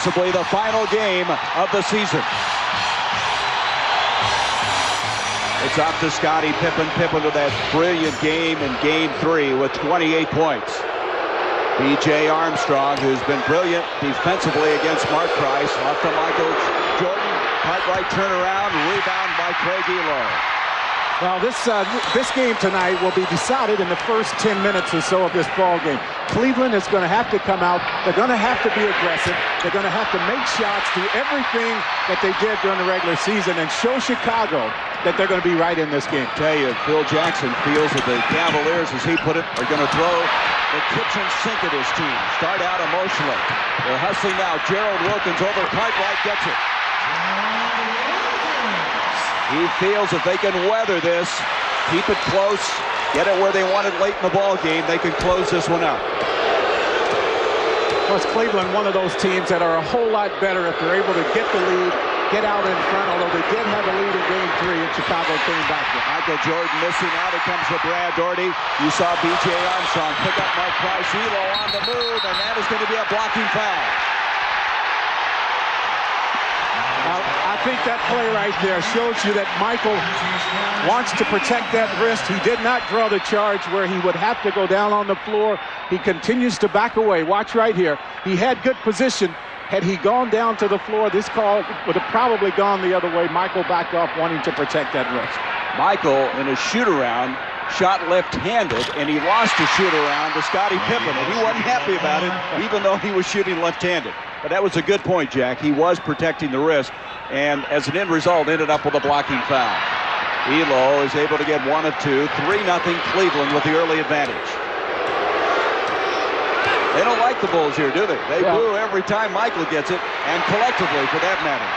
Possibly the final game of the season. It's up to Scottie Pippen. Pippen with that brilliant game in Game 3 with 28 points. B.J. Armstrong, who's been brilliant defensively against Mark Price. Off to Michael Jordan. Cartwright turnaround. Rebound by Craig Elo. Well, this game tonight will be decided in the first 10 minutes or so of this ball game. Cleveland is going to have to come out. They're going to have to be aggressive. They're going to have to make shots, do everything that they did during the regular season, and show Chicago that they're going to be right in this game. I tell you, Phil Jackson feels that the Cavaliers, as he put it, are going to throw the kitchen sink at his team. Start out emotionally. They're hustling now. Gerald Wilkins over Cartwright, gets it. He feels if they can weather this, keep it close, get it where they want it late in the ball game, they can close this one out. Plus, Cleveland, one of those teams that are a whole lot better if they're able to get the lead, get out in front, although they did have a lead in Game 3 and Chicago came back. Michael Jordan missing out. It comes to Brad Daugherty. You saw B.J. Armstrong pick up Mark Price. Elo on the move, and that is going to be a blocking foul. I think that play right there shows you that Michael wants to protect that wrist. He did not draw the charge where he would have to go down on the floor. He continues to back away. Watch right here. He had good position. Had he gone down to the floor, this call would have probably gone the other way. Michael backed off, wanting to protect that wrist. Michael, in a shoot-around, shot left-handed, and he lost a shoot-around to Scottie Pippen, and he wasn't happy about it, even though he was shooting left-handed. But that was a good point, Jack. He was protecting the wrist, and as an end result, ended up with a blocking foul. Elo is able to get 1 of 2, 3-0 Cleveland with the early advantage. They don't like the Bulls here, do they? They boo every time Michael gets it, and collectively, for that matter.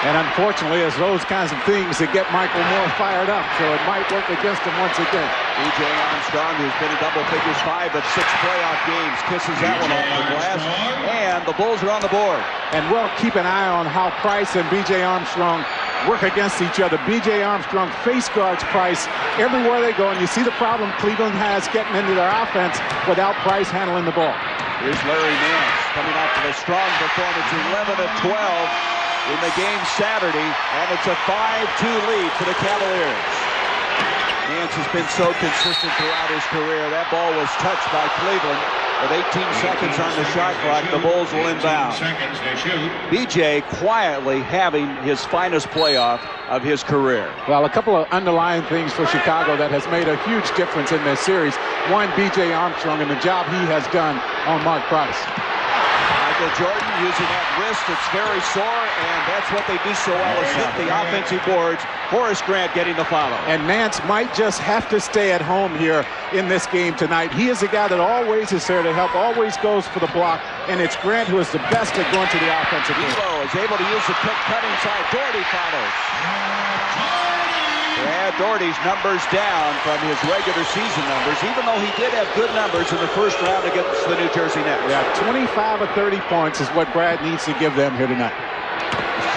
And unfortunately, it's those kinds of things that get Michael more fired up, so it might work against him once again. B.J. Armstrong, who's been in double figures 5 of 6 playoff games, kisses that one off the glass, and the Bulls are on the board. And we'll keep an eye on how Price and B.J. Armstrong work against each other. B.J. Armstrong face guards Price everywhere they go, and you see the problem Cleveland has getting into their offense without Price handling the ball. Here's Larry Nance coming out with a strong performance, 11 of 12 in the game Saturday, and it's a 5-2 lead for the Cavaliers. Nance has been so consistent throughout his career. That ball was touched by Cleveland. With 18 seconds on the shot clock, the Bulls will inbound. B.J. quietly having his finest playoff of his career. Well, a couple of underlying things for Chicago that has made a huge difference in this series. One, B.J. Armstrong and the job he has done on Mark Price. Michael Jordan using that wrist. It's very sore, and that's what they do so well, is hit the offensive boards. Horace Grant getting the follow. And Nance might just have to stay at home here in this game tonight. He is a guy that always is there to help, always goes for the block, and it's Grant who is the best at going to the offensive board. Elo is able to use the cut inside. Daugherty follows. Brad Daugherty's numbers down from his regular season numbers, even though he did have good numbers in the first round against the New Jersey Nets. Yeah, 25 or 30 points is what Brad needs to give them here tonight.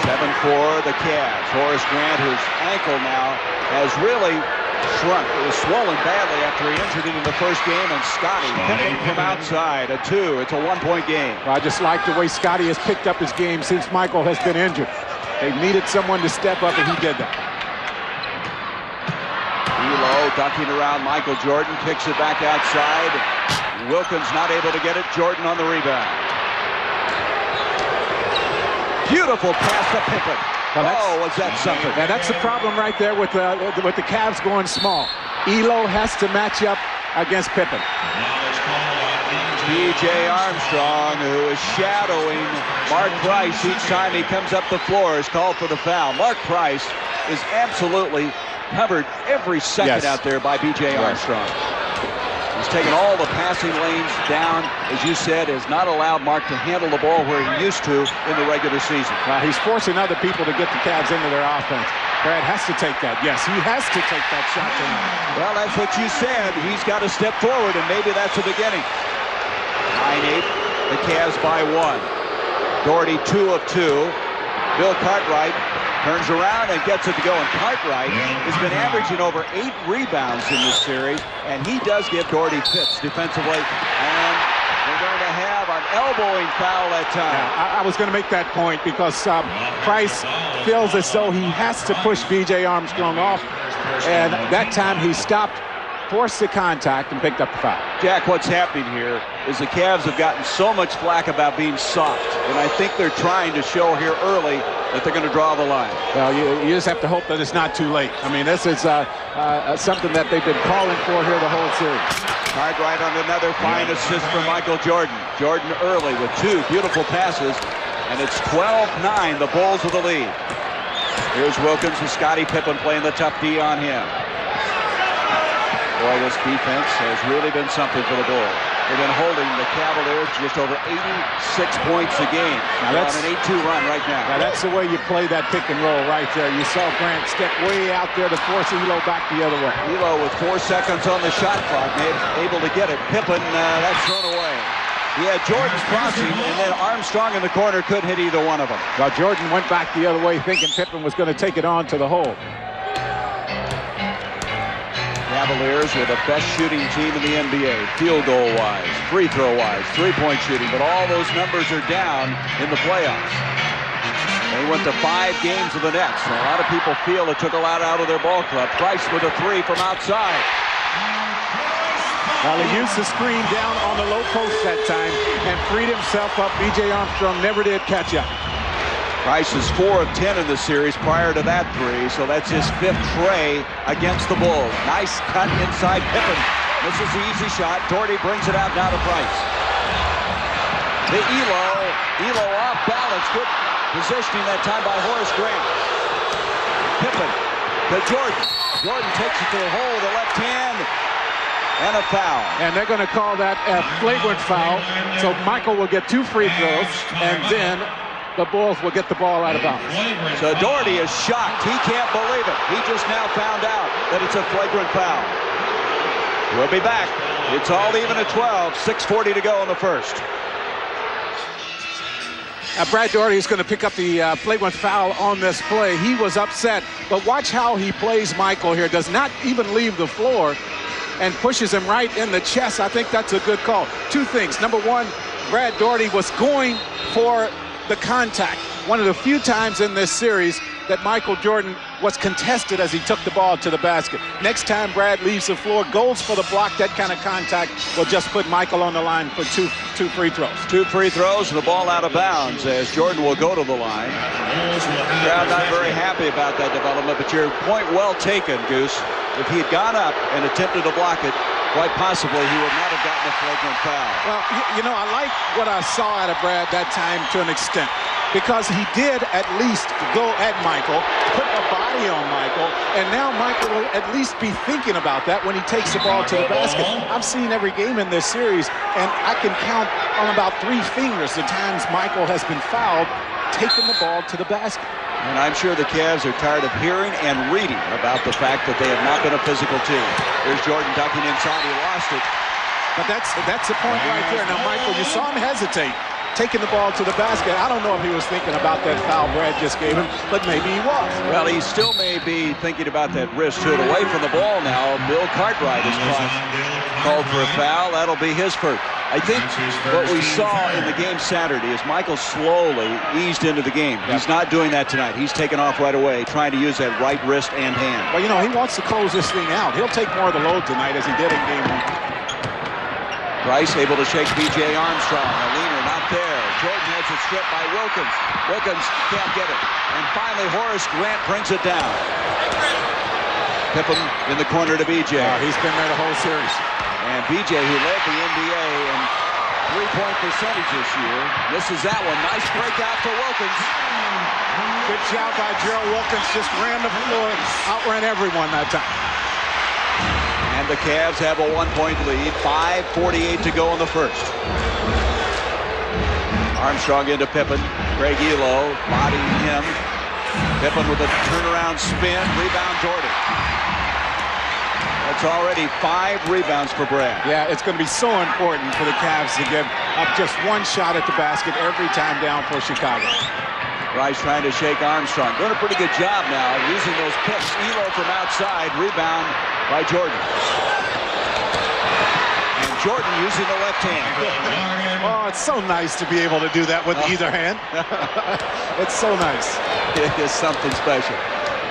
7-4 the Cavs. Horace Grant, whose ankle now has really shrunk. It was swollen badly after he injured it in the first game, and Scottie Pippen from outside, a 2. It's a 1-point game. Well, I just like the way Scottie has picked up his game since Michael has been injured. They needed someone to step up, and he did that. Elo ducking around Michael Jordan, kicks it back outside. Wilkins not able to get it. Jordan on the rebound. Beautiful pass to Pippen. Well, was that something? Now that's the problem right there with the Cavs going small. Elo has to match up against Pippen. B.J. Armstrong, who is shadowing Mark Price each time he comes up the floor, is called for the foul. Mark Price is absolutely covered every second out there by B.J. Armstrong. He's taken all the passing lanes down, as you said, has not allowed Mark to handle the ball where he used to in the regular season. He's forcing other people to get the Cavs into their offense. Brad has to take that. Yes, he has to take that shot tonight. Well, that's what you said. He's got to step forward, and maybe that's the beginning. 9-8, the Cavs by 1. Daugherty 2 of 2. Bill Cartwright turns around and gets it to go, and Cartwright has been averaging over 8 rebounds in this series, and he does give Daugherty fits defensively, and They're going to have an elbowing foul that time. Yeah, I was going to make that point because Price feels as though he has to push B.J. Armstrong off, and that time he stopped, forced the contact, and picked up the foul. Jack, what's happening here is the Cavs have gotten so much flack about being soft, and I think they're trying to show here early that they're going to draw the line. Well, you just have to hope that it's not too late. I mean, this is something that they've been calling for here the whole series. Cartwright on another fine assist from Michael Jordan. Jordan early with 2 beautiful passes, and it's 12-9, the Bulls with the lead. Here's Wilkins with Scottie Pippen playing the tough D on him. Boy, this defense has really been something for the Bulls. They've been holding the Cavaliers just over 86 points a game. Now that's on an 8-2 run right now. Now that's the way you play that pick and roll right there. You saw Grant step way out there to force Elo back the other way. Elo with 4 seconds on the shot clock, able to get it. Pippen, that's thrown away. He had Jordan crossing, and then Armstrong in the corner couldn't hit either one of them. Well, Jordan went back the other way thinking Pippen was going to take it on to the hole. Cavaliers are the best shooting team in the NBA, field goal-wise, free throw-wise, three-point shooting, but all those numbers are down in the playoffs. They went to 5 games of the Nets. A lot of people feel it took a lot out of their ball club. Price with a 3 from outside. Well, he used the screen down on the low post that time and freed himself up. B.J. Armstrong never did catch up. Price is 4 of 10 in the series prior to that 3, so that's his 5th tray against the Bulls. Nice cut inside Pippen. This is the easy shot. Doherty brings it out now to Price. The Elo off balance. Good positioning that time by Horace Grant. Pippen to Jordan. Jordan takes it to the hole, the left hand, and a foul. And they're going to call that a flagrant foul. So Michael will get 2 free throws, and then the Bulls will get the ball out of bounds. So Doherty is shocked. He can't believe it. He just now found out that it's a flagrant foul. We'll be back. It's all even at 12. 6:40 to go in the first. Brad Doherty is going to pick up the flagrant foul on this play. He was upset, but watch how he plays Michael here. Does not even leave the floor and pushes him right in the chest. I think that's a good call. 2 things. Number 1, Brad Doherty was going for the contact. One of the few times in this series that Michael Jordan was contested as he took the ball to the basket. Next time Brad leaves the floor, goes for the block, that kind of contact will just put Michael on the line for two free throws. 2 free throws and the ball out of bounds as Jordan will go to the line. Crowd not very happy about that development, but your point well taken, Goose. If he had gone up and attempted to block it, quite possibly he would not have gotten a flagrant foul. Well, you know, I like what I saw out of Brad that time to an extent, because he did at least go at Michael, put a body on Michael, and now Michael will at least be thinking about that when he takes the ball to the basket. I've seen every game in this series, and I can count on about 3 fingers the times Michael has been fouled taking the ball to the basket. And I'm sure the Cavs are tired of hearing and reading about the fact that they have not been a physical team. There's Jordan ducking inside. He lost it. But that's the point right there. Now, Michael, you saw him hesitate, taking the ball to the basket. I don't know if he was thinking about that foul Brad just gave him, but maybe he was. Well, he still may be thinking about that wrist to it. Away from the ball now, Bill Cartwright is called for a foul. That'll be his first. I think what we saw in the game Saturday is Michael slowly eased into the game. He's not doing that tonight. He's taking off right away, trying to use that right wrist and hand. Well, you know, he wants to close this thing out. He'll take more of the load tonight as he did in game 1. Price able to shake B.J. Armstrong. A leaner not there. Jordan has it stripped by Wilkins. Wilkins can't get it. And finally, Horace Grant brings it down. Pippen in the corner to B.J. He's been there the whole series. And B.J., who led the NBA in three-point percentage this year, misses that one. Nice breakout for Wilkins. Good job by Gerald Wilkins. Just ran the floor, outran everyone that time. And the Cavs have a 1-point lead. 5:48 to go in the first. Armstrong into Pippen. Greg Elo bodying him. Pippen with a turnaround spin. Rebound Jordan. That's already 5 rebounds for Brad. Yeah, it's going to be so important for the Cavs to give up just 1 shot at the basket every time down for Chicago. Rice trying to shake Armstrong. Doing a pretty good job now using those picks. Elo from outside. Rebound by Jordan. And Jordan using the left hand. Oh, it's so nice to be able to do that with either hand. It's so nice. It is something special.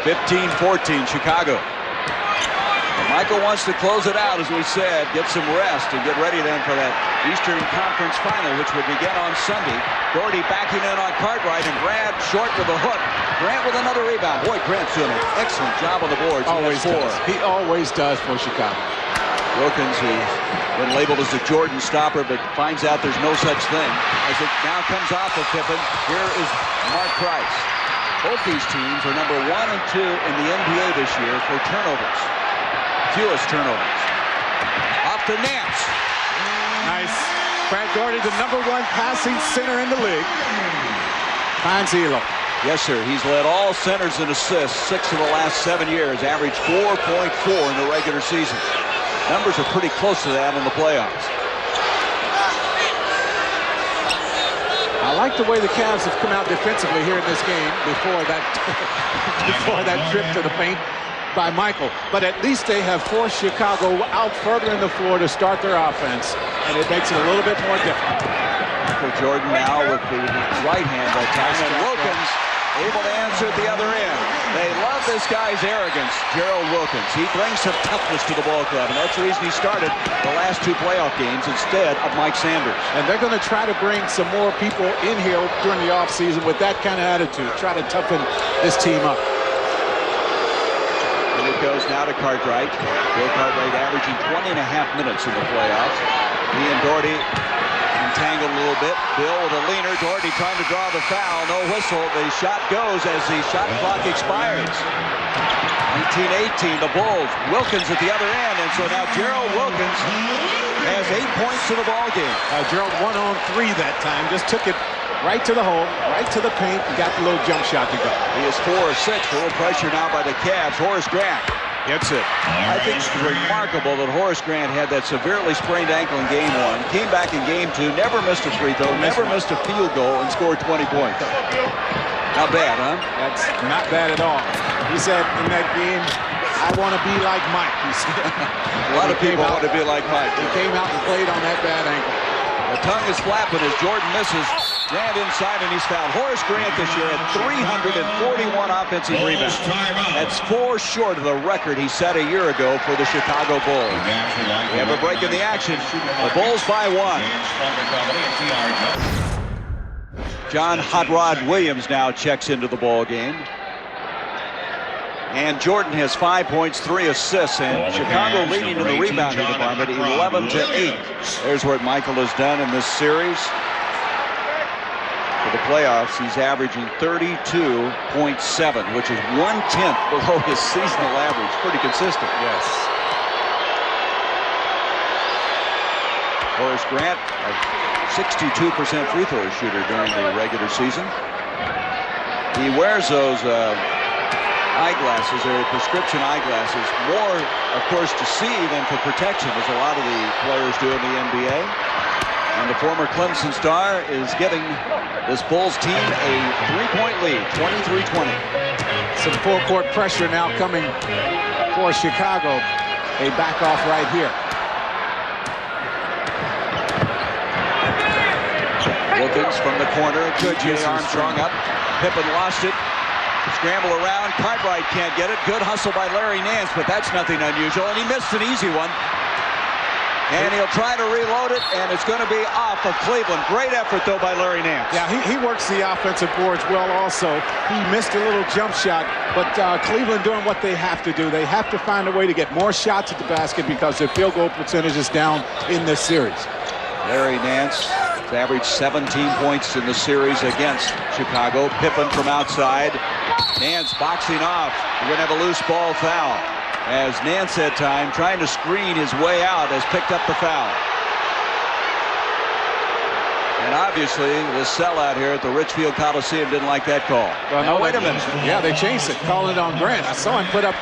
15-14, Chicago. And Michael wants to close it out, as we said, get some rest and get ready then for that Eastern Conference Final, which would begin on Sunday. Doherty backing in on Cartwright, and Brad short with a hook. Grant with another rebound. Boy, Grant's doing an excellent job on the boards. Always does. He always does for Chicago. Wilkins has been labeled as a Jordan stopper, but finds out there's no such thing as it now comes off of Pippen. Here is Mark Price. Both these teams are number 1 and 2 in the NBA this year for turnovers. Fewest turnovers. Off to Nance. Nice. Brad Doherty, the #1 passing center in the league. Finds Elo. Yes, sir. He's led all centers in assists 6 of the last 7 years, averaged 4.4 in the regular season. Numbers are pretty close to that in the playoffs. I like the way the Cavs have come out defensively here in this game before that before that trip to the paint by Michael. But at least they have forced Chicago out further in the floor to start their offense, and it makes it a little bit more difficult. For Jordan now with the right hand by Tyson Wilkins, able to answer at the other end. They love this guy's arrogance, Gerald Wilkins. He brings some toughness to the ball club, and that's the reason he started the last 2 playoff games instead of Mike Sanders. And they're going to try to bring some more people in here during the offseason with that kind of attitude, try to toughen this team up. And it goes now to Cartwright. Bill Cartwright averaging 20.5 minutes in the playoffs. He and Doherty entangled a little bit. Bill with a leaner. Doherty trying to draw the foul. No whistle. The shot goes as the shot clock expires. 19-18, the Bulls. Wilkins at the other end. And so now Gerald Wilkins has 8 points to the ball game. Gerald 1 on 3 that time. Just took it right to the hole, right to the paint, and got the little jump shot to go. He is 4 of 6. A little pressure now by the Cavs. Horace Grant hits it. I think it's remarkable that Horace Grant had that severely sprained ankle in game 1, came back in game 2, never missed a free throw, never missed a field goal, and scored 20 points. Not bad, huh? That's not bad at all. He said in that game, I want to be like Mike, he said. A lot of people want to be like Mike. He came out and played on that bad ankle. The tongue is flapping as Jordan misses. Grant inside, and he's fouled. Horace Grant this year at 341 offensive rebounds. That's 4 short of the record he set a year ago for the Chicago Bulls. We have a break in the action. The Bulls by 1. John Hot Rod Williams now checks into the ball game. And Jordan has 5 points, 3 assists, and Chicago leading in the rebounding department 11-8. There's what Michael has done in this series. For the playoffs, he's averaging 32.7, which is 1/10 below his seasonal average. Pretty consistent. Yes. Horace Grant, a 62% free throw shooter during the regular season. He wears those eyeglasses, or prescription eyeglasses, more, of course, to see than for protection, as a lot of the players do in the NBA. And the former Clemson star is giving this Bulls team a 3-point lead, 23-20. Some full court pressure now coming for Chicago. They back off right here. Wilkins from the corner. Good. Jay Armstrong up. Pippen lost it. Scramble around. Cartwright can't get it. Good hustle by Larry Nance, but that's nothing unusual. And he missed an easy one. And he'll try to reload it, and it's going to be off of Cleveland. Great effort, though, by Larry Nance. Yeah, he works the offensive boards well also. He missed a little jump shot, but Cleveland doing what they have to do. They have to find a way to get more shots at the basket because their field goal percentage is down in this series. Larry Nance has averaged 17 points in the series against Chicago. Pippen from outside. Nance boxing off. You're going to have a loose ball foul, as Nance that time, trying to screen his way out, has picked up the foul. And obviously, the sellout here at the Richfield Coliseum didn't like that call. Well, now, wait a minute. Yeah, they changed it, calling it on Grant. I saw him put up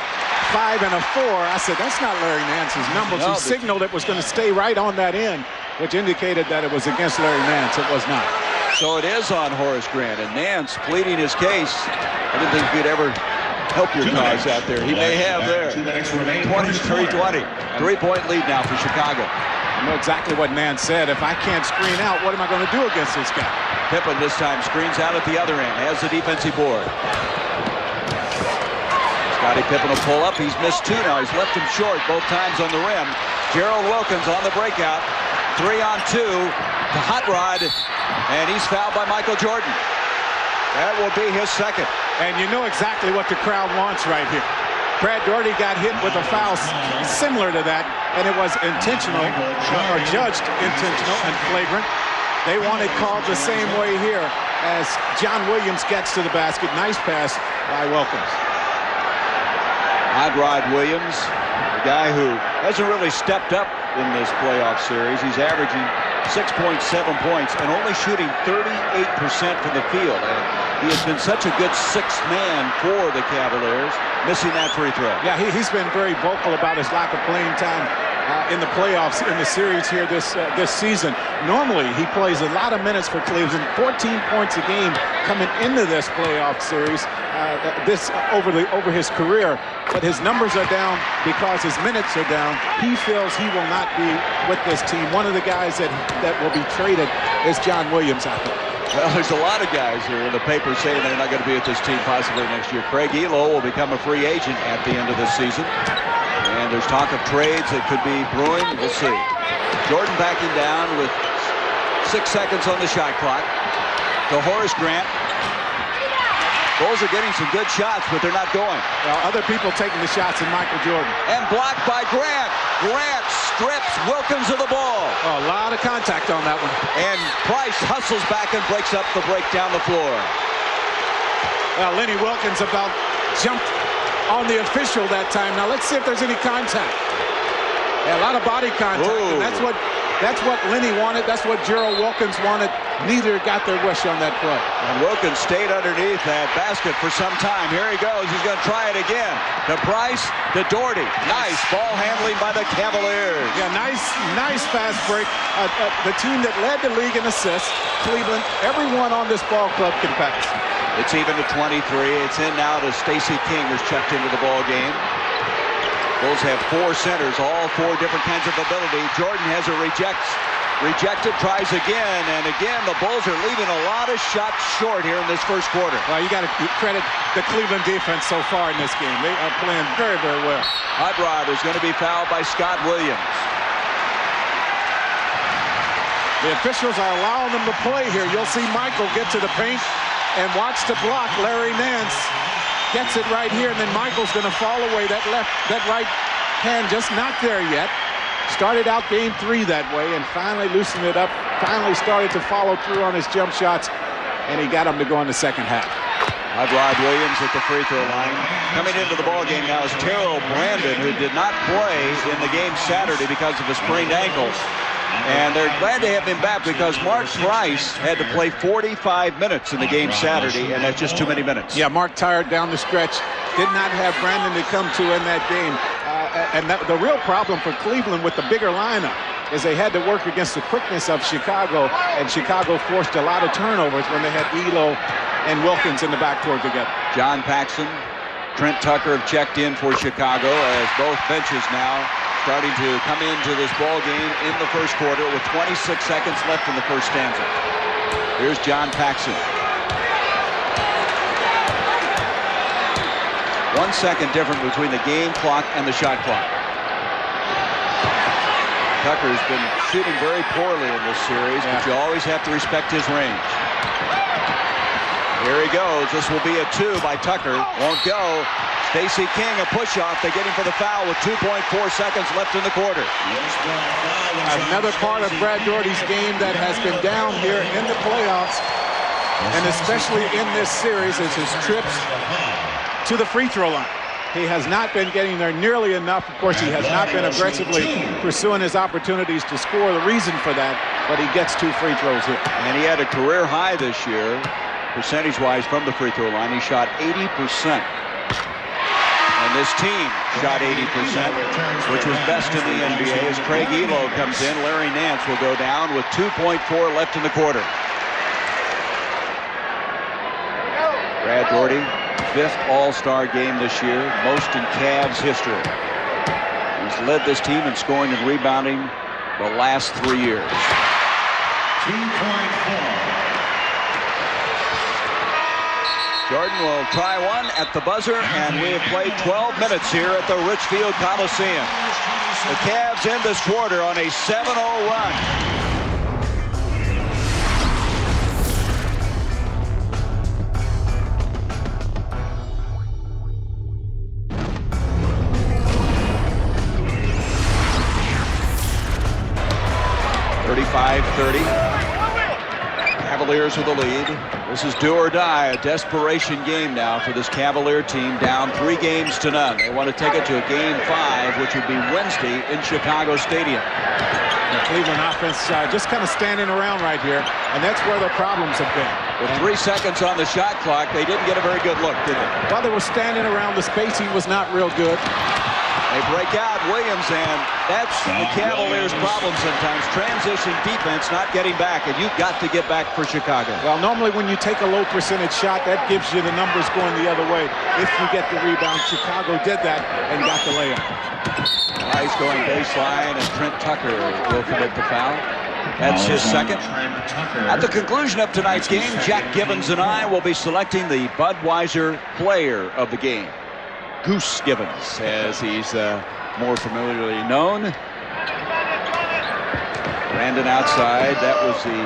5 and a 4. I said, that's not Larry Nance's numbers. No, he signaled it was going to stay right on that end, which indicated that it was against Larry Nance. It was not. So it is on Horace Grant, and Nance pleading his case. I didn't think he'd ever help your cause out there. He may have there. 23-20. 3-point lead now for Chicago. know exactly what Nance said. If I can't screen out, what am I going to do against this guy? Pippen this time screens out at the other end, has the defensive board. Scottie Pippen will pull up. He's missed two now. He's left him short both times on the rim. Gerald Wilkins on the breakout. 3-on-2 to Hot Rod, and he's fouled by Michael Jordan. That will be his second. And you know exactly what the crowd wants right here. Brad Daugherty got hit with a foul similar to that, and it was intentional, or judged intentional and flagrant. They want it called the same way here as John Williams gets to the basket. Nice pass by Wilkins. Hot Rod Williams, the guy who hasn't really stepped up in this playoff series. He's averaging 6.7 points and only shooting 38% from the field. And he has been such a good sixth man for the Cavaliers, missing that free throw. Yeah, he's been very vocal about his lack of playing time in the playoffs in the series here this season. Normally, he plays a lot of minutes for Cleveland, 14 points a game coming into this playoff series over his career. But his numbers are down because his minutes are down. He feels he will not be with this team. One of the guys that will be traded is John Williams, I think. Well, there's a lot of guys here in the paper saying they're not going to be at this team possibly next year. Craig Elo will become a free agent at the end of this season. And there's talk of trades that could be brewing. We'll see. Jordan backing down with 6 seconds on the shot clock to Horace Grant. Bulls are getting some good shots, but they're not going. Well, other people taking the shots than Michael Jordan. And blocked by Grant. Grant strips Wilkins of the ball. Oh, a lot of contact on that one. And Price hustles back and breaks up the break down the floor. Well, Lenny Wilkins about jumped on the official that time. Now let's see if there's any contact. Yeah, a lot of body contact. And that's what Lenny wanted. That's what Gerald Wilkins wanted. Neither got their wish on that play. And Wilkins stayed underneath that basket for some time. Here he goes. He's going to try it again. To Price, to Daugherty. Nice ball handling by the Cavaliers. Yeah, nice fast break. The team that led the league in assists, Cleveland, everyone on this ball club can pass. It's even to 23. It's in now to Stacey King, who's checked into the ball game. Bulls have 4 centers, all 4 different kinds of ability. Jordan has a rejected, tries again, and again the Bulls are leaving a lot of shots short here in this first quarter. Well, you got to credit the Cleveland defense so far in this game. They are playing very, very well. Hot Rod is going to be fouled by Scott Williams. The officials are allowing them to play here. You'll see Michael get to the paint and watch the block. Larry Nance gets it right here, and then Michael's going to fall away. That right hand just not there yet. Started out game 3 that way and finally loosened it up. Finally started to follow through on his jump shots, and he got him to go in the second half. Hot Rod Williams at the free throw line. Coming into the ball game now is Terrell Brandon, who did not play in the game Saturday because of a sprained ankle. And they're glad to have him back because Mark Price had to play 45 minutes in the game Saturday, and that's just too many minutes. Yeah, Mark tired down the stretch. Did not have Brandon to come to in that game. And the real problem for Cleveland with the bigger lineup is they had to work against the quickness of Chicago, and Chicago forced a lot of turnovers when they had Elo and Wilkins in the backcourt together. John Paxson, Trent Tucker have checked in for Chicago as both benches now starting to come into this ball game in the first quarter with 26 seconds left in the first stanza. Here's John Paxson. 1 second difference between the game clock and the shot clock. Tucker's been shooting very poorly in this series, but you always have to respect his range. Here he goes. This will be a 2 by Tucker. Won't go. Stacey King, a push-off. They get him for the foul with 2.4 seconds left in the quarter. Another part of Brad Daugherty's game that has been down here in the playoffs, and especially in this series, is his trips to the free throw line. He has not been getting there nearly enough. Of course, he has not been aggressively pursuing his opportunities to score. The reason for that, but he gets 2 free throws here. And he had a career high this year, percentage-wise from the free throw line. He shot 80%. And this team shot 80%, which was best in the NBA. As Craig Elo comes in, Larry Nance will go down with 2.4 left in the quarter. Brad Daugherty, 5th All-Star game this year, most in Cavs history. He's led this team in scoring and rebounding the last 3 years. 2.4. Jordan will try one at the buzzer, and we have played 12 minutes here at the Richfield Coliseum. The Cavs end this quarter on a 7-0 run. Cavaliers with the lead. This is do or die, a desperation game now for this Cavalier team, down 3 games to none. They want to take it to a game 5, which would be Wednesday in Chicago Stadium. The Cleveland offense just kind of standing around right here, and that's where their problems have been. With 3 seconds on the shot clock, they didn't get a very good look, did they? While they were standing around, the spacing was not real good. They break out Williams, and that's the Cavaliers' problem sometimes. Transition defense, not getting back, and you've got to get back for Chicago. Well, normally when you take a low percentage shot, that gives you the numbers going the other way. If you get the rebound, Chicago did that and got the layup. He's going baseline, and Trent Tucker will commit the foul. That's his second. At the conclusion of tonight's game, Jack Gibbons and I will be selecting the Budweiser player of the game. Goose Gibbons, as he's more familiarly known. Brandon outside. That was the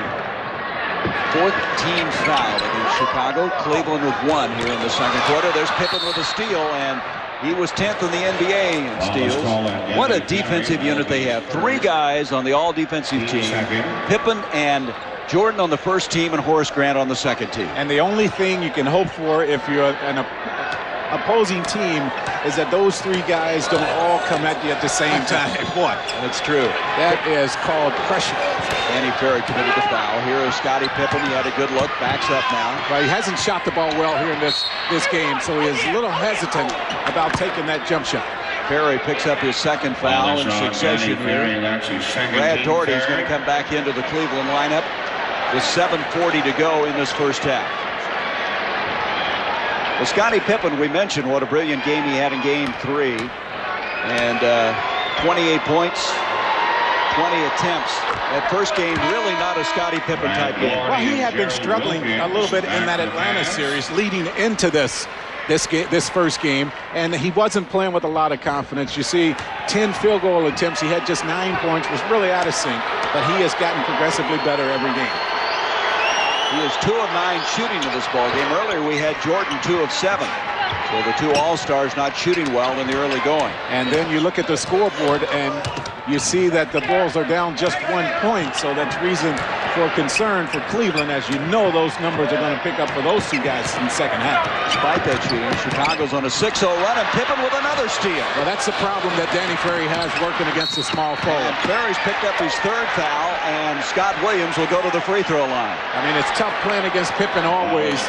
4th team foul against Chicago. Cleveland with 1 here in the second quarter. There's Pippen with a steal, and he was 10th in the NBA in steals. What a defensive unit they have. 3 guys on the all-defensive team. Pippen and Jordan on the first team and Horace Grant on the second team. And the only thing you can hope for if you're an opposing team is that those 3 guys don't all come at you at the same time. Boy, that's true. That is called pressure. Danny Ferry committed the foul. Here is Scottie Pippen. He had a good look. Backs up now. Well, he hasn't shot the ball well here in this game, so he is a little hesitant about taking that jump shot. Ferry picks up his second foul in succession here. Brad Daugherty is going to come back into the Cleveland lineup with 7:40 to go in this first half. Well, Scottie Pippen, we mentioned what a brilliant game he had in game 3. And 28 points, 20 attempts. That first game, really not a Scottie Pippen type game. Well, he had been struggling a little bit in that Atlanta series leading into this first game, and he wasn't playing with a lot of confidence. You see 10 field goal attempts. He had just 9 points, was really out of sync, but he has gotten progressively better every game. He is 2 of 9 shooting in this ball game. Earlier we had Jordan 2 of 7. So the 2 All-Stars not shooting well in the early going. And then you look at the scoreboard and you see that the Bulls are down just 1 point. So that's reason for concern for Cleveland. As you know, those numbers are going to pick up for those 2 guys in the second half. Despite that shooting, Chicago's on a 6-0 run, and Pippen with another steal. Well, that's the problem that Danny Ferry has working against the small forward. And Ferry's picked up his 3rd foul, and Scott Williams will go to the free throw line. I mean, it's tough playing against Pippen always,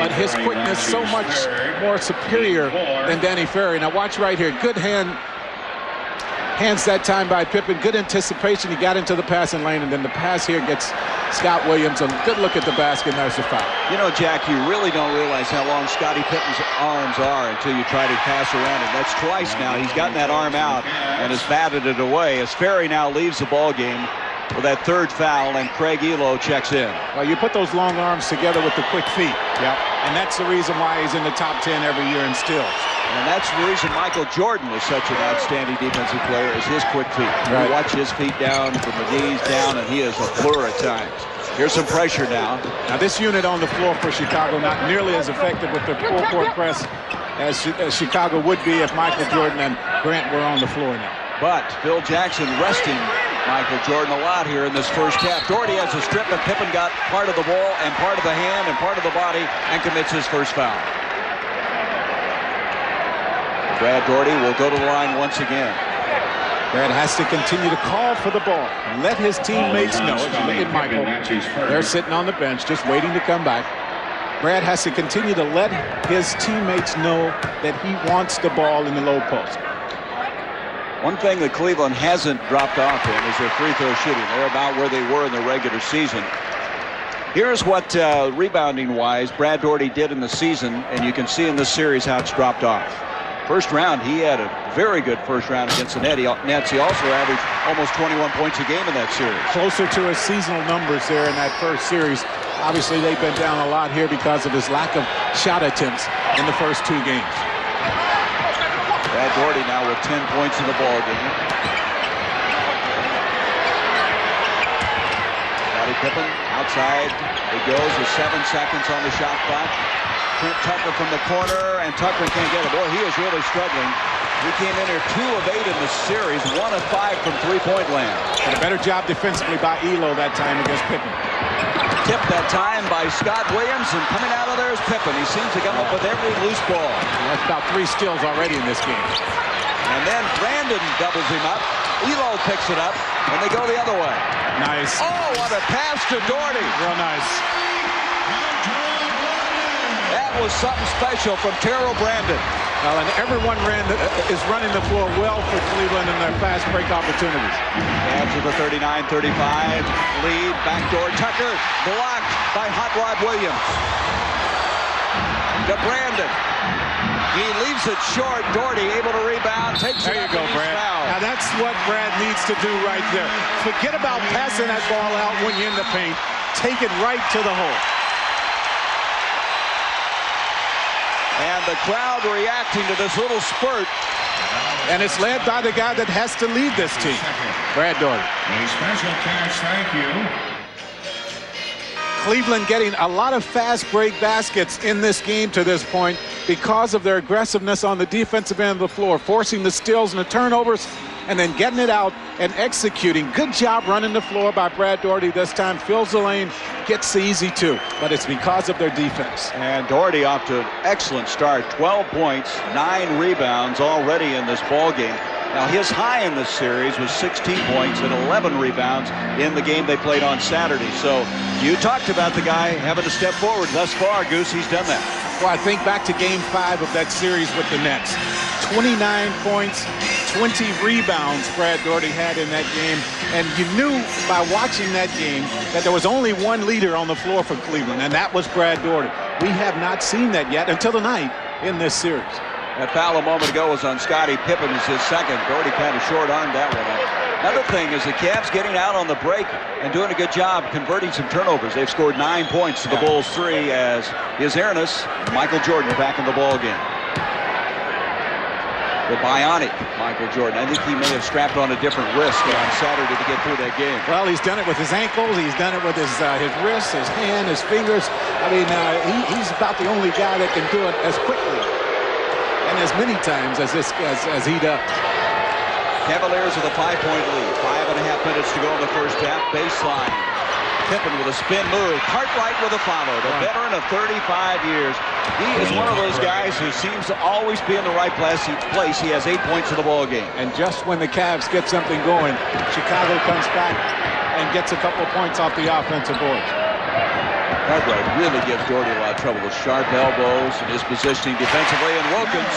but his quickness so much more superior than Danny Ferry. Now watch right here. Good hands that time by Pippen. Good anticipation. He got into the passing lane, and then the pass here gets Scott Williams a good look at the basket, and there's the foul. You know, Jack, you really don't realize how long Scottie Pippen's arms are until you try to pass around him. That's twice now. He's gotten that arm out and has batted it away as Ferry now leaves the ball game with that 3rd foul, and Craig Elo checks in. Well, you put those long arms together with the quick feet. Yeah. And that's the reason why he's in the top 10 every year in steals. And that's the reason Michael Jordan was such an outstanding defensive player, is his quick feet. Right. You watch his feet down from the knees down, and he is a blur at times. Here's some pressure now. Now this unit on the floor for Chicago not nearly as effective with their full court press as Chicago would be if Michael Jordan and Grant were on the floor now. But Phil Jackson resting Michael Jordan a lot here in this first half. Daugherty has a strip, but Pippen got part of the ball and part of the hand and part of the body and commits his first foul. Brad Daugherty will go to the line once again. Brad has to continue to call for the ball and let his teammates know. If you look at Michael, they're sitting on the bench just waiting to come back. Brad has to continue to let his teammates know that he wants the ball in the low post. One thing that Cleveland hasn't dropped off in is their free throw shooting. They're about where they were in the regular season. Here's what rebounding-wise Brad Daugherty did in the season, and you can see in this series how it's dropped off. First round, he had a very good first round against the Nets. He also averaged almost 21 points a game in that series. Closer to his seasonal numbers there in that first series. Obviously, they've been down a lot here because of his lack of shot attempts in the first 2 games. Brad Daugherty now with 10 points in the ball game. Scottie Pippen outside. He goes with 7 seconds on the shot clock. Trent Tucker from the corner, and Tucker can't get it. Boy, he is really struggling. He came in here 2 of 8 in the series, 1 of 5 from three-point land. And a better job defensively by Elo that time against Pippen. Tipped that time by Scott Williams, and coming out of there is Pippen. He seems to come up with every loose ball. That's about 3 steals already in this game. And then Brandon doubles him up. Elo picks it up, and they go the other way. Nice. Oh, what a pass to Daugherty. Real nice. That was something special from Terrell Brandon. Well, and everyone is running the floor well for Cleveland in their fast break opportunities. Cavs with a 39-35 lead. Backdoor Tucker blocked by Hot Rod Williams. To Brandon. He leaves it short. Daugherty able to rebound. Takes there it you up go, Brad. Now that's what Brad needs to do right there. Forget about passing that ball out when you're in the paint. Take it right to the hole. And the crowd reacting to this little spurt. And it's led by the guy that has to lead this team, Brad Daugherty. A special catch, thank you. Cleveland getting a lot of fast break baskets in this game to this point because of their aggressiveness on the defensive end of the floor, forcing the steals and the turnovers, and then getting it out and executing. Good job running the floor by Brad Daugherty this time. Fills the lane, gets the easy 2, but it's because of their defense. And Daugherty off to an excellent start. 12 points, 9 rebounds already in this ball game. Now, his high in this series was 16 points and 11 rebounds in the game they played on Saturday. So you talked about the guy having to step forward. Thus far, Goose, he's done that. Well, I think back to Game 5 of that series with the Nets. 29 points, 20 rebounds Brad Daugherty had in that game. And you knew by watching that game that there was only one leader on the floor for Cleveland, and that was Brad Daugherty. We have not seen that yet until tonight in this series. That foul a moment ago was on Scottie Pippen. It's his second. Daugherty kind of short-armed that one. Another thing is the Cavs getting out on the break and doing a good job converting some turnovers. They've scored 9 points to the Bulls 3 as his airness, Michael Jordan back in the ball game. The bionic Michael Jordan. I think he may have strapped on a different wrist on Saturday to get through that game. Well, he's done it with his ankles. He's done it with his wrists, his hand, his fingers. I mean, he's about the only guy that can do it as quickly and as many times as he does. Cavaliers with a 5-point lead. 5.5 minutes to go in the first half. Baseline. Pippen with a spin move. Cartwright with a follow. The veteran of 35 years. He is one of those guys who seems to always be in the right place. He has 8 points in the ball game. And just when the Cavs get something going, Chicago comes back and gets a couple of points off the offensive boards. Cartwright really gives Daugherty a lot of trouble with sharp elbows and his positioning defensively. And Wilkins,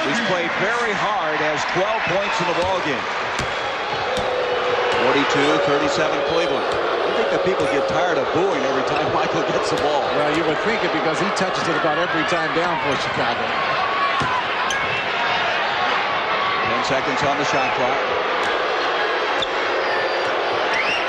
who's played very hard, has 12 points in the ball game. 42-37 Cleveland. I think that people get tired of booing every time Michael gets the ball. Well, you would think it because he touches it about every time down for Chicago. 10 seconds on the shot clock.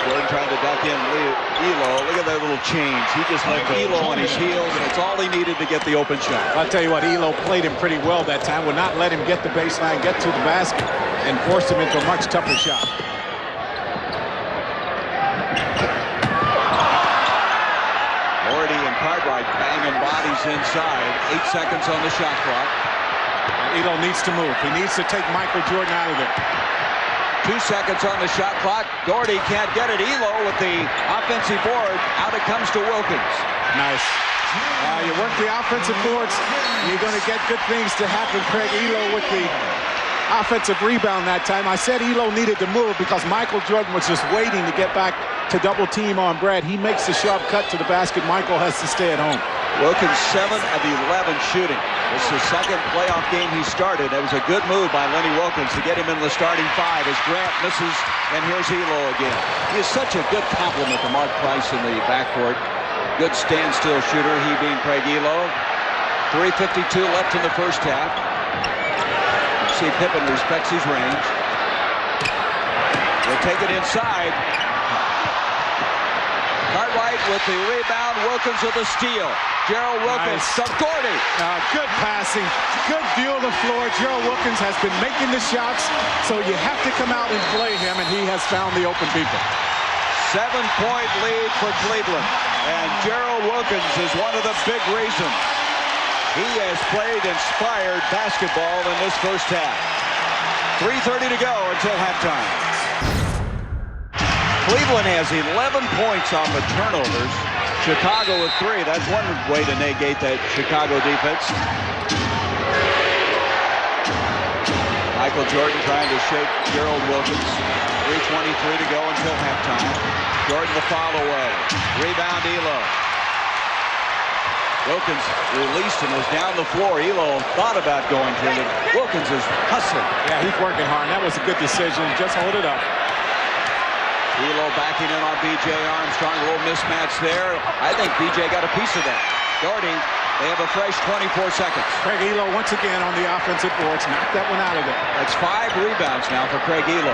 Jordan trying to duck in Elo. Look at that little change. He just left Elo on his heels, and it's all he needed to get the open shot. I'll tell you what, Elo played him pretty well that time. Would not let him get the baseline, get to the basket, and forced him into a much tougher shot. Daugherty and Cartwright banging bodies inside. 8 seconds on the shot clock. And Elo needs to move. He needs to take Michael Jordan out of there. 2 seconds on the shot clock. Daugherty can't get it. Elo with the offensive board. Out it comes to Wilkins. Nice. You work the offensive boards, you're going to get good things to happen. Craig, Elo with the offensive rebound that time. I said Elo needed to move because Michael Jordan was just waiting to get back to double team on Brad. He makes the sharp cut to the basket. Michael has to stay at home. Wilkins 7 of 11 shooting. This is the second playoff game he started. That was a good move by Lenny Wilkins to get him into the starting 5 as Grant misses, and here's Elo again. He is such a good compliment to Mark Price in the backcourt. Good standstill shooter, he being Craig Elo. 3:52 left in the first half. Obviously, Pippen respects his range. We'll take it inside. Cartwright with the rebound. Wilkins with the steal. Gerald Wilkins to Gordy. Good passing. Good view of the floor. Gerald Wilkins has been making the shots, so you have to come out and play him, and he has found the open people. 7-point lead for Cleveland. And Gerald Wilkins is one of the big reasons. He has played inspired basketball in this first half. 3:30 to go until halftime. Cleveland has 11 points on the turnovers. Chicago with 3. That's one way to negate that Chicago defense. Michael Jordan trying to shake Gerald Wilkins. 3:23 to go until halftime. Jordan the foul away. Rebound Elo. Wilkins released and was down the floor. Elo thought about going to him. Wilkins is hustling. Yeah, he's working hard. That was a good decision. Just hold it up. Elo backing in on B.J. Armstrong. A little mismatch there. I think B.J. got a piece of that. Doherty, they have a fresh 24 seconds. Craig Elo once again on the offensive boards. Knocked that one out of there. That's 5 rebounds now for Craig Elo.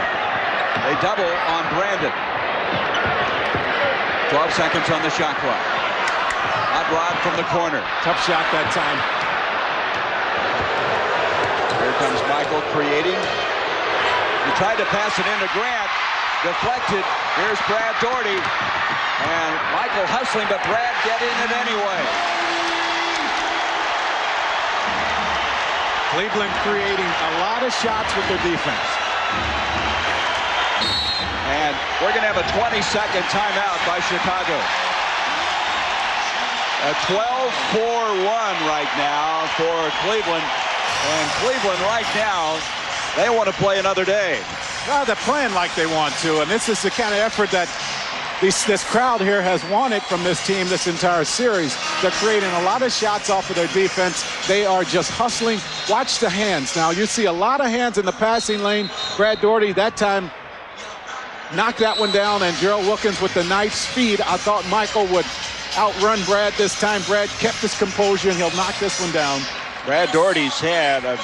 They double on Brandon. 12 seconds on the shot clock. Hot rod from the corner. Tough shot that time. Here comes Michael creating. He tried to pass it into Grant. Deflected. Here's Brad Doherty. And Michael hustling, but Brad getting it anyway. Cleveland creating a lot of shots with their defense. And we're going to have a 20-second timeout by Chicago. A 12-4 run right now for Cleveland. And Cleveland right now, they want to play another day. Well, they're playing like they want to, and this is the kind of effort that this crowd here has wanted from this team this entire series. They're creating a lot of shots off of their defense. They are just hustling. Watch the hands. Now, you see a lot of hands in the passing lane. Brad Doherty, that time, knocked that one down, and Gerald Wilkins with the nice speed. I thought Michael would outrun Brad this time. Brad kept his composure, and he'll knock this one down. Brad Doherty's had an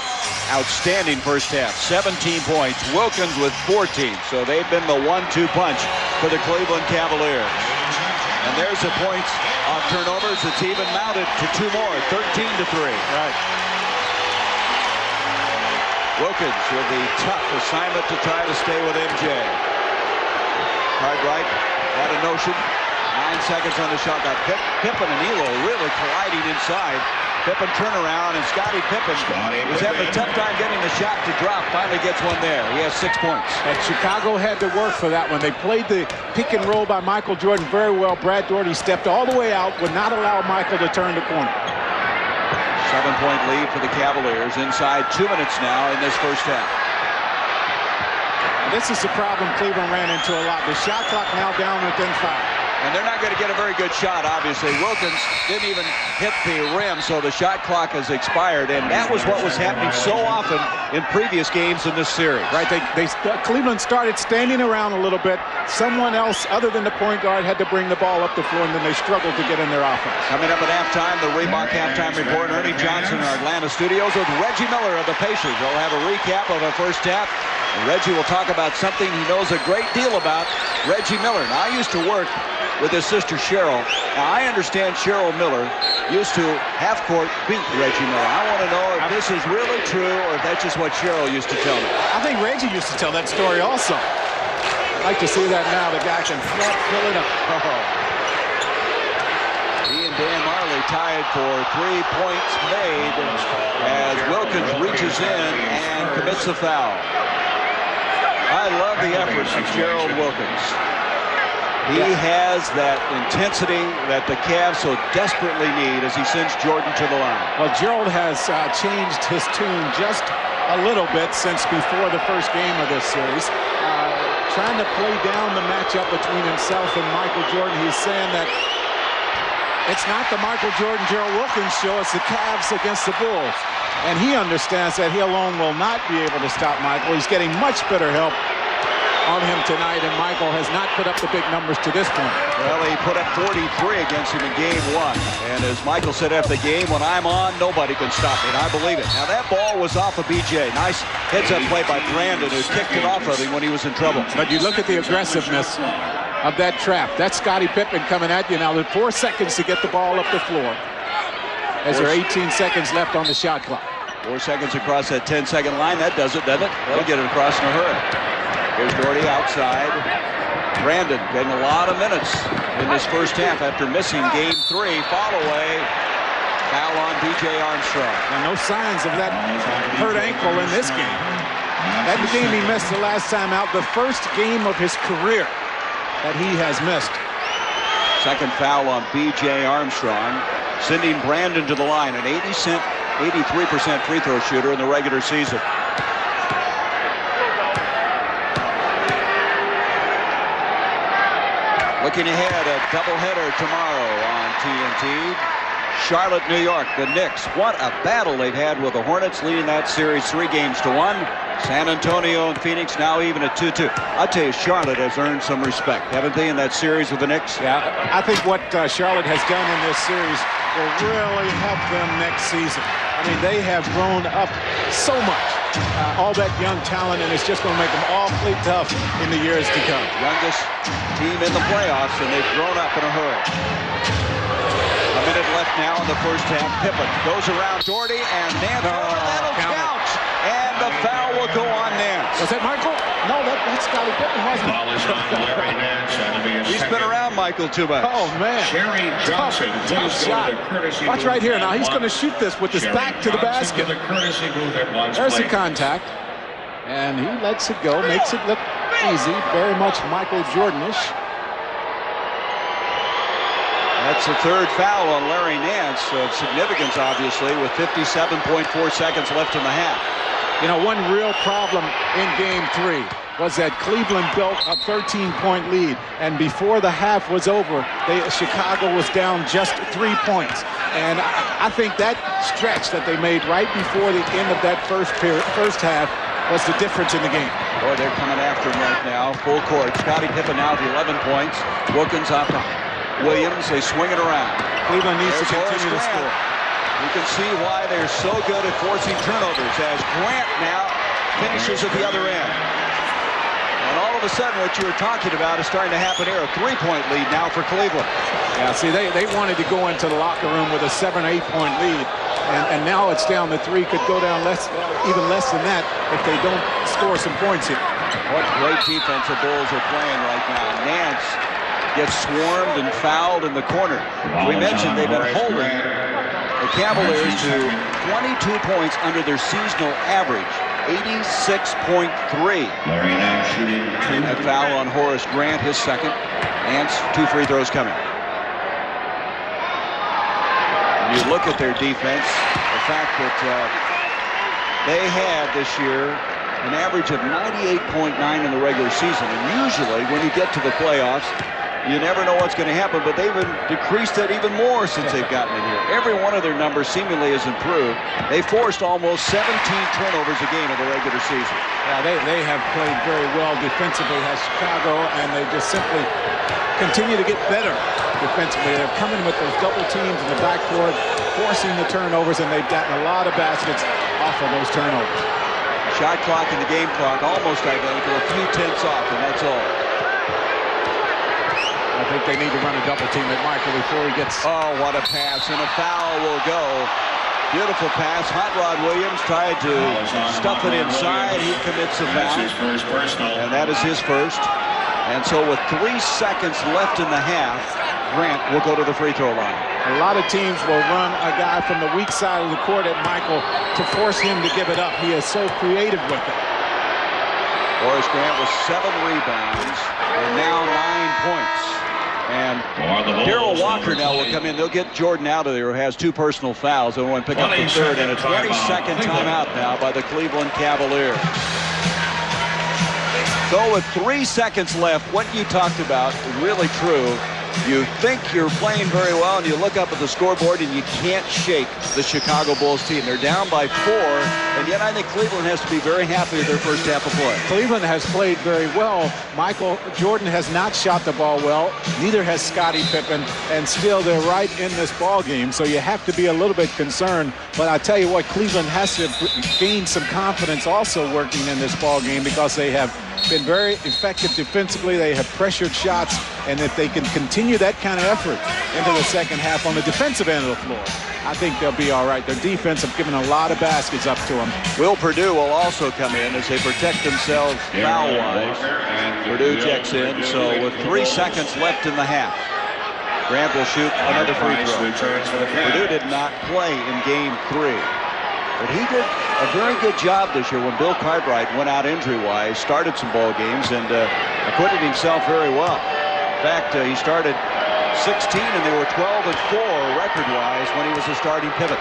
outstanding first half. 17 points. Wilkins with 14. So they've been the 1-2 punch for the Cleveland Cavaliers. And there's the points off turnovers. It's even mounted to 2 more. 13-3. Right. Wilkins with the tough assignment to try to stay with MJ. Cartwright had a notion. 9 seconds on the shot clock. Pippen and Elo really colliding inside. Pippen turnaround, and Scottie Pippen is having a tough time getting the shot to drop. Finally gets one there. He has 6 points. And Chicago had to work for that one. They played the pick and roll by Michael Jordan very well. Brad Doherty stepped all the way out, would not allow Michael to turn the corner. 7-point lead for the Cavaliers. Inside 2 minutes now in this first half. And this is the problem Cleveland ran into a lot. The shot clock now down within 5. And they're not going to get a very good shot, obviously. Wilkins didn't even hit the rim, so the shot clock has expired. And that was what was happening so often in previous games in this series. Right, Cleveland started standing around a little bit. Someone else other than the point guard had to bring the ball up the floor, and then they struggled to get in their offense. Coming up at halftime, the Reebok halftime report. Ernie Johnson in our Atlanta studios with Reggie Miller of the Pacers. They'll have a recap of the first half. And Reggie will talk about something he knows a great deal about, Reggie Miller. Now, I used to work with his sister Cheryl. Now, I understand Cheryl Miller used to half-court beat Reggie Miller. I want to know if this is really true or if that's just what Cheryl used to tell me. I think Reggie used to tell that story also. I'd like to see that now. The guy can fill it up. He and Dan Marley tied for 3 points made as Wilkins reaches in and commits a foul. I love the efforts of Gerald Wilkins. He has that intensity that the Cavs so desperately need as he sends Jordan to the line. Well, Gerald has changed his tune just a little bit since before the first game of this series. Trying to play down the matchup between himself and Michael Jordan. He's saying that it's not the Michael Jordan, Gerald Wilkins show, it's the Cavs against the Bulls. And he understands that he alone will not be able to stop Michael. He's getting much better help on him tonight, and Michael has not put up the big numbers to this point. Well, he put up 43 against him in game 1. And as Michael said after the game, when I'm on, nobody can stop me, and I believe it. Now, that ball was off of BJ. Nice heads-up play by Brandon, who kicked it off of him when he was in trouble. But you look at the aggressiveness of that trap. That's Scottie Pippen coming at you now. There's 4 seconds to get the ball up the floor, as there are 18 seconds left on the shot clock. 4 seconds across that 10-second line. That does it, doesn't it? That'll get it across in a hurry. Here's Doherty outside. Brandon getting a lot of minutes in this first half after missing game 3. Foul away. Foul on B.J. Armstrong. And no signs of that hurt ankle in this game. That game he missed the last time out, the first game of his career that he has missed. Second foul on B.J. Armstrong, sending Brandon to the line, an 83% free throw shooter in the regular season. Looking ahead, a doubleheader tomorrow on TNT. Charlotte, New York, the Knicks. What a battle they've had with the Hornets, leading that series 3-1. San Antonio and Phoenix now even at 2-2. I'll tell you, Charlotte has earned some respect, haven't they, in that series with the Knicks? Yeah, I think what Charlotte has done in this series will really help them next season. I mean, they have grown up so much, all that young talent, and it's just going to make them awfully tough in the years to come. Youngest team in the playoffs, and they've grown up in a hurry. A minute left now in the first half. Pippen goes around Doherty, and Nance. That'll count. And the foul will go on Nance. Was that Michael? No, that's Scottie Pippen, wasn't Ball is on Larry Nance. That'll be his He's been second. around Michael too much. Oh, man. Jerry Johnson. Tough shot. Watch right here. Now, he's going to shoot this with his back to the basket. There's the contact. And he lets it go, makes it look easy. Very much Michael Jordanish. That's the third foul on Larry Nance of significance, obviously, with 57.4 seconds left in the half. You know, one real problem in Game 3 was that Cleveland built a 13-point lead, and before the half was over, Chicago was down just 3 points. And I think that stretch that they made right before the end of that first half was the difference in the game. Boy, they're coming after him right now, full court. Scottie Pippen now with 11 points. Wilkins off to Williams. They swing it around. Cleveland needs There's to continue to score. You can see why they're so good at forcing turnovers, as Grant now finishes at the other end. And all of a sudden, what you were talking about is starting to happen here. A 3-point lead now for Cleveland. Yeah, see, they wanted to go into the locker room with a 7 or 8 point lead, and now it's down to 3. Could go down even less than that if they don't score some points here. What great defense the Bulls are playing right now. Nance gets swarmed and fouled in the corner. We mentioned they've been holding the Cavaliers to 22 points under their seasonal average, 86.3. Larry Nance shooting 2. That foul on Horace Grant, his second. Nance, 2 free throws coming. When you look at their defense, the fact that they had this year an average of 98.9 in the regular season, and usually when you get to the playoffs, you never know what's going to happen, but they've decreased that even more since they've gotten in here. Every one of their numbers seemingly has improved. They forced almost 17 turnovers a game in the regular season. Yeah, they have played very well defensively, has Chicago, and they just simply continue to get better defensively. They're coming with those double teams in the backcourt, forcing the turnovers, and they've gotten a lot of baskets off of those turnovers. Shot clock and the game clock almost identical, a few tenths off, and that's all. I think they need to run a double team at Michael before he gets... Oh, what a pass, and a foul will go. Beautiful pass. Hot Rod Williams tried to stuff it inside. He commits a foul. And that is his first. And so with 3 seconds left in the half, Grant will go to the free throw line. A lot of teams will run a guy from the weak side of the court at Michael to force him to give it up. He is so creative with it. Horace Grant with 7 rebounds and now 9 points. And Darrell Walker now will come in. They'll get Jordan out of there, who has 2 personal fouls. They'll want to pick up the third, and a 22nd timeout now by the Cleveland Cavaliers. So with 3 seconds left, what you talked about is really true. You think you're playing very well, and you look up at the scoreboard, and you can't shake the Chicago Bulls team. They're down by 4, and yet I think Cleveland has to be very happy with their first half of play. Cleveland has played very well. Michael Jordan has not shot the ball well. Neither has Scottie Pippen, and still they're right in this ball game. So you have to be a little bit concerned. But I tell you what, Cleveland has to gain some confidence also working in this ball game, because they have been very effective defensively. They have pressured shots, and if they can continue that kind of effort into the second half on the defensive end of the floor, I think they'll be all right. Their defense have given a lot of baskets up to them. Will Purdue will also come in as they protect themselves foul-wise. Purdue checks in, so with 3 seconds left in the half, Grant will shoot another free throw. Purdue did not play in Game 3. But he did a very good job this year when Bill Cartwright went out injury-wise, started some ball games, and acquitted himself very well. In fact, he started 16, and they were 12-4 record-wise when he was a starting pivot.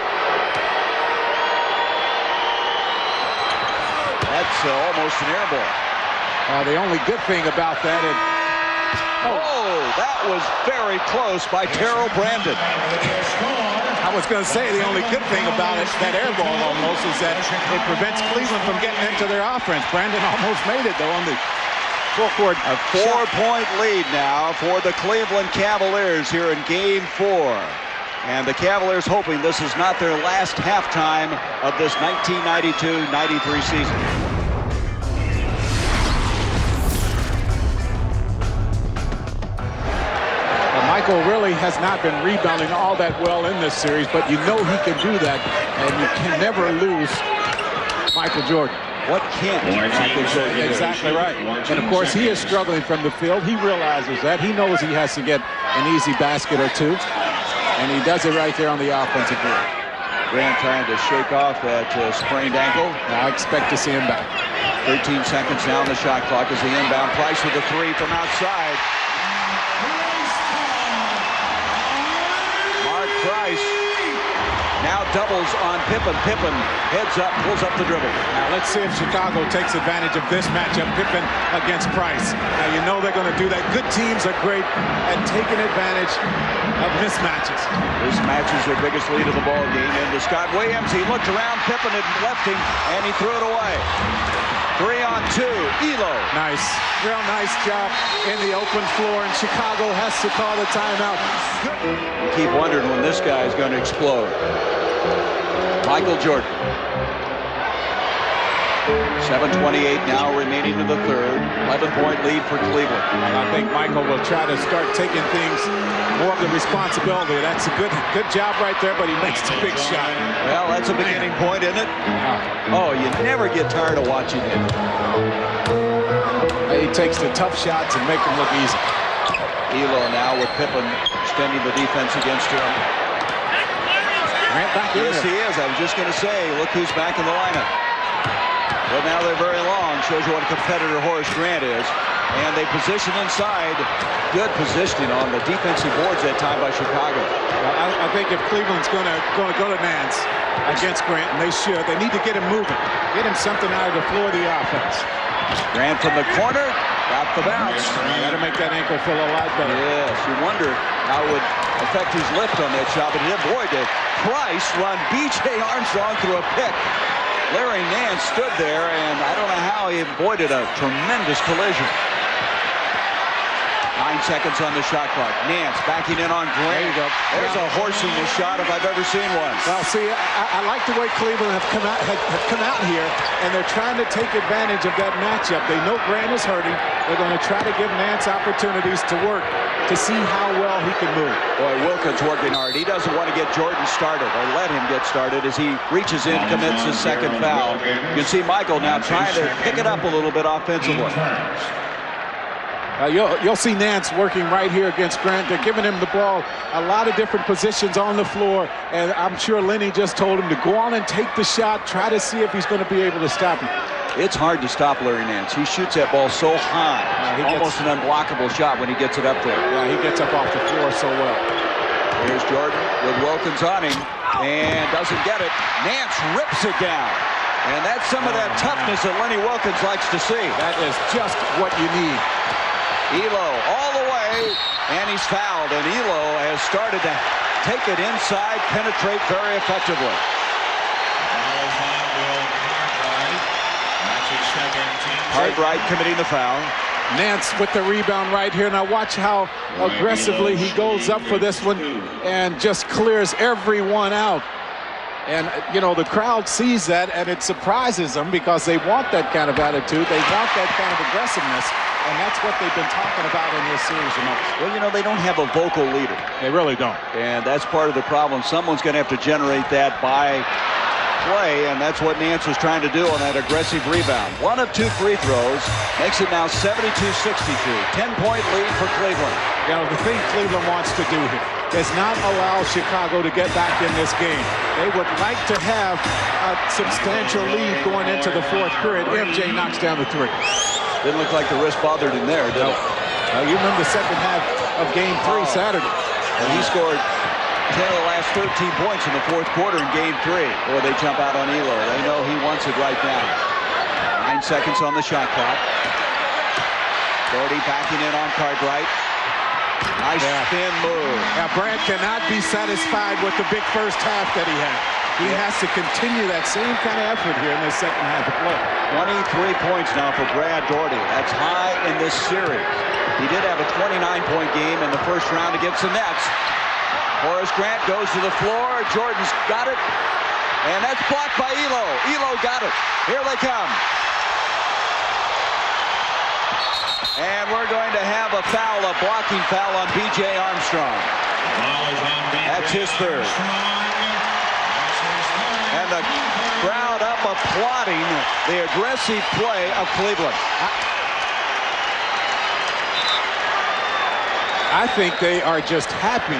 That's almost an air ball. The only good thing about that is... Oh, that was very close by Terrell Brandon. I was going to say the only good thing about it, that air ball almost, is that it prevents Cleveland from getting into their offense. Brandon almost made it, though, on the full court. A 4-point lead now for the Cleveland Cavaliers here in Game 4. And the Cavaliers hoping this is not their last halftime of this 1992-93 season. Michael really has not been rebounding all that well in this series, but you know he can do that, and you can never lose Michael Jordan. What can't Michael Jordan do? Exactly right. And of course, he is struggling from the field. He realizes that. He knows he has to get an easy basket or two, and he does it right there on the offensive board. Grant trying to shake off that sprained ankle. I expect to see him back. 13 seconds now on the shot clock as the inbound. Price with a 3 from outside. Price now doubles on Pippen. Pippen heads up, pulls up the dribble. Now let's see if Chicago takes advantage of this matchup, Pippen against Price. Now you know they're going to do that. Good teams are great at taking advantage of mismatches. This match is their biggest lead of the ball game. Into Scott Williams. He looked around, Pippen had left him, and he threw it away. 3-on-2, Elo. Nice, real nice job in the open floor, and Chicago has to call the timeout. You keep wondering when this guy is going to explode. Michael Jordan. 7:28 now remaining in the third. 11-point lead for Cleveland. And I think Michael will try to start taking things more of the responsibility. That's a good job right there, but he makes the big shot. Well, that's a beginning point, isn't it? Oh, you never get tired of watching him. He takes the tough shots and make them look easy. Elo now with Pippen extending the defense against him. Grant back in Yes, there. he is. I was just going to say, look who's back in the lineup. Well, now they're very long. Shows you what a competitor Horace Grant is. And they position inside. Good positioning on the defensive boards that time by Chicago. Well, I think if Cleveland's going to go to Nance against Grant, and they should, they need to get him moving. Get him something out of the floor of the offense. Grant from the corner. Got the bounce. Got to make that ankle feel a lot better. Yes, you wonder how it would affect his lift on that shot. But boy, did Price run B.J. Armstrong through a pick. Larry Nance stood there, and I don't know how he avoided a tremendous collision. 9 seconds on the shot clock. Nance backing in on Grant. There you go. There's a horse-in-the shot if I've ever seen one. Well, see, I like the way Cleveland have come out here, and they're trying to take advantage of that matchup. They know Grant is hurting. They're going to try to give Nance opportunities to work to see how well he can move. Boy, Wilkins working hard. He doesn't want to get Jordan started or let him get started as he reaches in, commits his second foul. You can see Michael now trying to pick it up a little bit offensively. You'll see Nance working right here against Grant. They're giving him the ball a lot of different positions on the floor, and I'm sure Lenny just told him to go on and take the shot, try to see if he's going to be able to stop him. It's hard to stop Larry Nance. He shoots that ball so high, almost an unblockable shot when he gets it up there. Yeah, he gets up off the floor so well. Here's Jordan with Wilkins on him, and doesn't get it. Nance rips it down. And that's some of that toughness that Lenny Wilkins likes to see. That is just what you need. Elo all the way, and he's fouled. And Elo has started to take it inside, penetrate very effectively. Cartwright committing the foul. Nance with the rebound right here. Now watch how aggressively he goes up for this one and just clears everyone out. And, you know, the crowd sees that, and it surprises them because they want that kind of attitude. They want that kind of aggressiveness, and that's what they've been talking about in this series. Well, you know, they don't have a vocal leader. They really don't. And that's part of the problem. Someone's going to have to generate that by play, and that's what Nance was trying to do on that aggressive rebound. 1 of 2 free throws makes it now 72-63. 10-point lead for Cleveland. You know, the thing Cleveland wants to do here is not allow Chicago to get back in this game. They would like to have a substantial lead going into the 4th period. MJ knocks down the 3. Didn't look like the wrist bothered him there, did it? You remember the second half of Game 3 Saturday. And he scored 10 of the last 13 points in the 4th quarter in Game 3. Boy, they jump out on Elo. They know he wants it right now. 9 seconds on the shot clock. Doherty backing in on Cartwright. Nice thin move. Now, Brad cannot be satisfied with the big first half that he had. He has to continue that same kind of effort here in the second half of play. 23 points now for Brad Doherty. That's high in this series. He did have a 29-point game in the first round against the Nets. Horace Grant goes to the floor. Jordan's got it. And that's blocked by Elo. Elo got it. Here they come. And we're going to have a foul, a blocking foul on B.J. Armstrong. That's his 3rd. And the crowd up applauding the aggressive play of Cleveland. I think they are just happy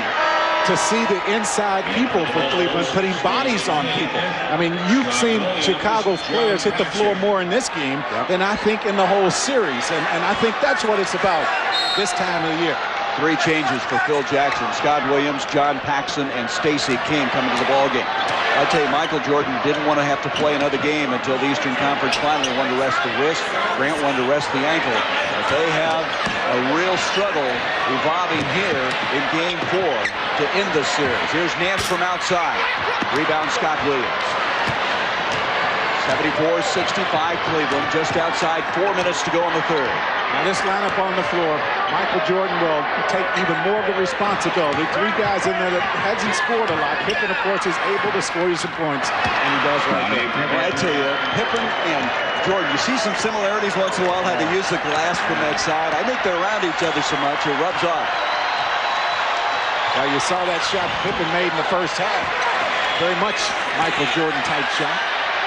to see the inside people for Cleveland putting bodies on people. I mean, you've seen Chicago's players hit the floor more in this game than I think in the whole series. And I think that's what it's about this time of the year. 3 changes for Phil Jackson. Scott Williams, John Paxson, and Stacey King coming to the ballgame. I tell you, Michael Jordan didn't want to have to play another game until the Eastern Conference finally wanted to rest the wrist. Grant wanted to rest the ankle. But they have a real struggle evolving here in Game 4 to end the series. Here's Nance from outside. Rebound Scott Williams. 74-65 Cleveland, just outside 4 minutes to go in the 3rd. Now this lineup on the floor, Michael Jordan will take even more of the responsibility. 3 guys in there that hasn't scored a lot. Pippen, of course, is able to score you some points, and he does right there. Well, I tell you, Pippen and Jordan, you see some similarities once in a while, how they use the glass from that side. I think they're around each other so much, it rubs off. Well, you saw that shot Pippen made in the first half. Very much Michael Jordan type shot.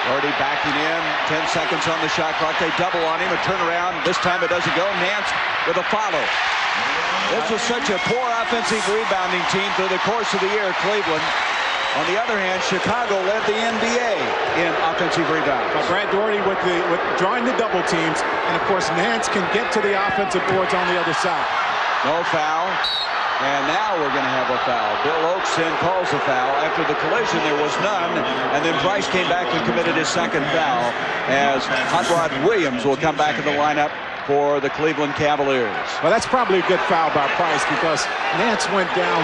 Already backing in, 10 seconds on the shot clock. They double on him, a turnaround. This time it doesn't go. Nance with a follow. This was such a poor offensive rebounding team through the course of the year, Cleveland. On the other hand, Chicago led the NBA in offensive rebounds. Brad Doherty with drawing the double teams, and of course Nance can get to the offensive boards on the other side. No foul. And now we're going to have a foul. Bill Oakes then calls a foul. After the collision, there was none. And then Price came back and committed his 2nd foul as Hot Rod Williams will come back in the lineup for the Cleveland Cavaliers. Well, that's probably a good foul by Price because Nance went down.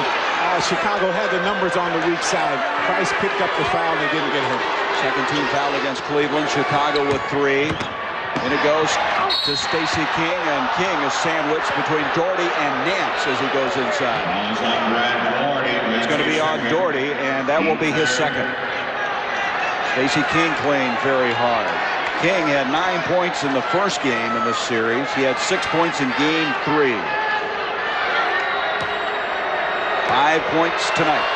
Chicago had the numbers on the weak side. Price picked up the foul and they didn't get hit. 2nd team foul against Cleveland. Chicago with 3. And it goes to Stacey King, and King is sandwiched between Doherty and Nance as he goes inside. It's going to be on Doherty, and that will be his 2nd. Stacey King playing very hard. King had 9 points in the first game in this series. He had 6 points in Game 3. 5 points tonight.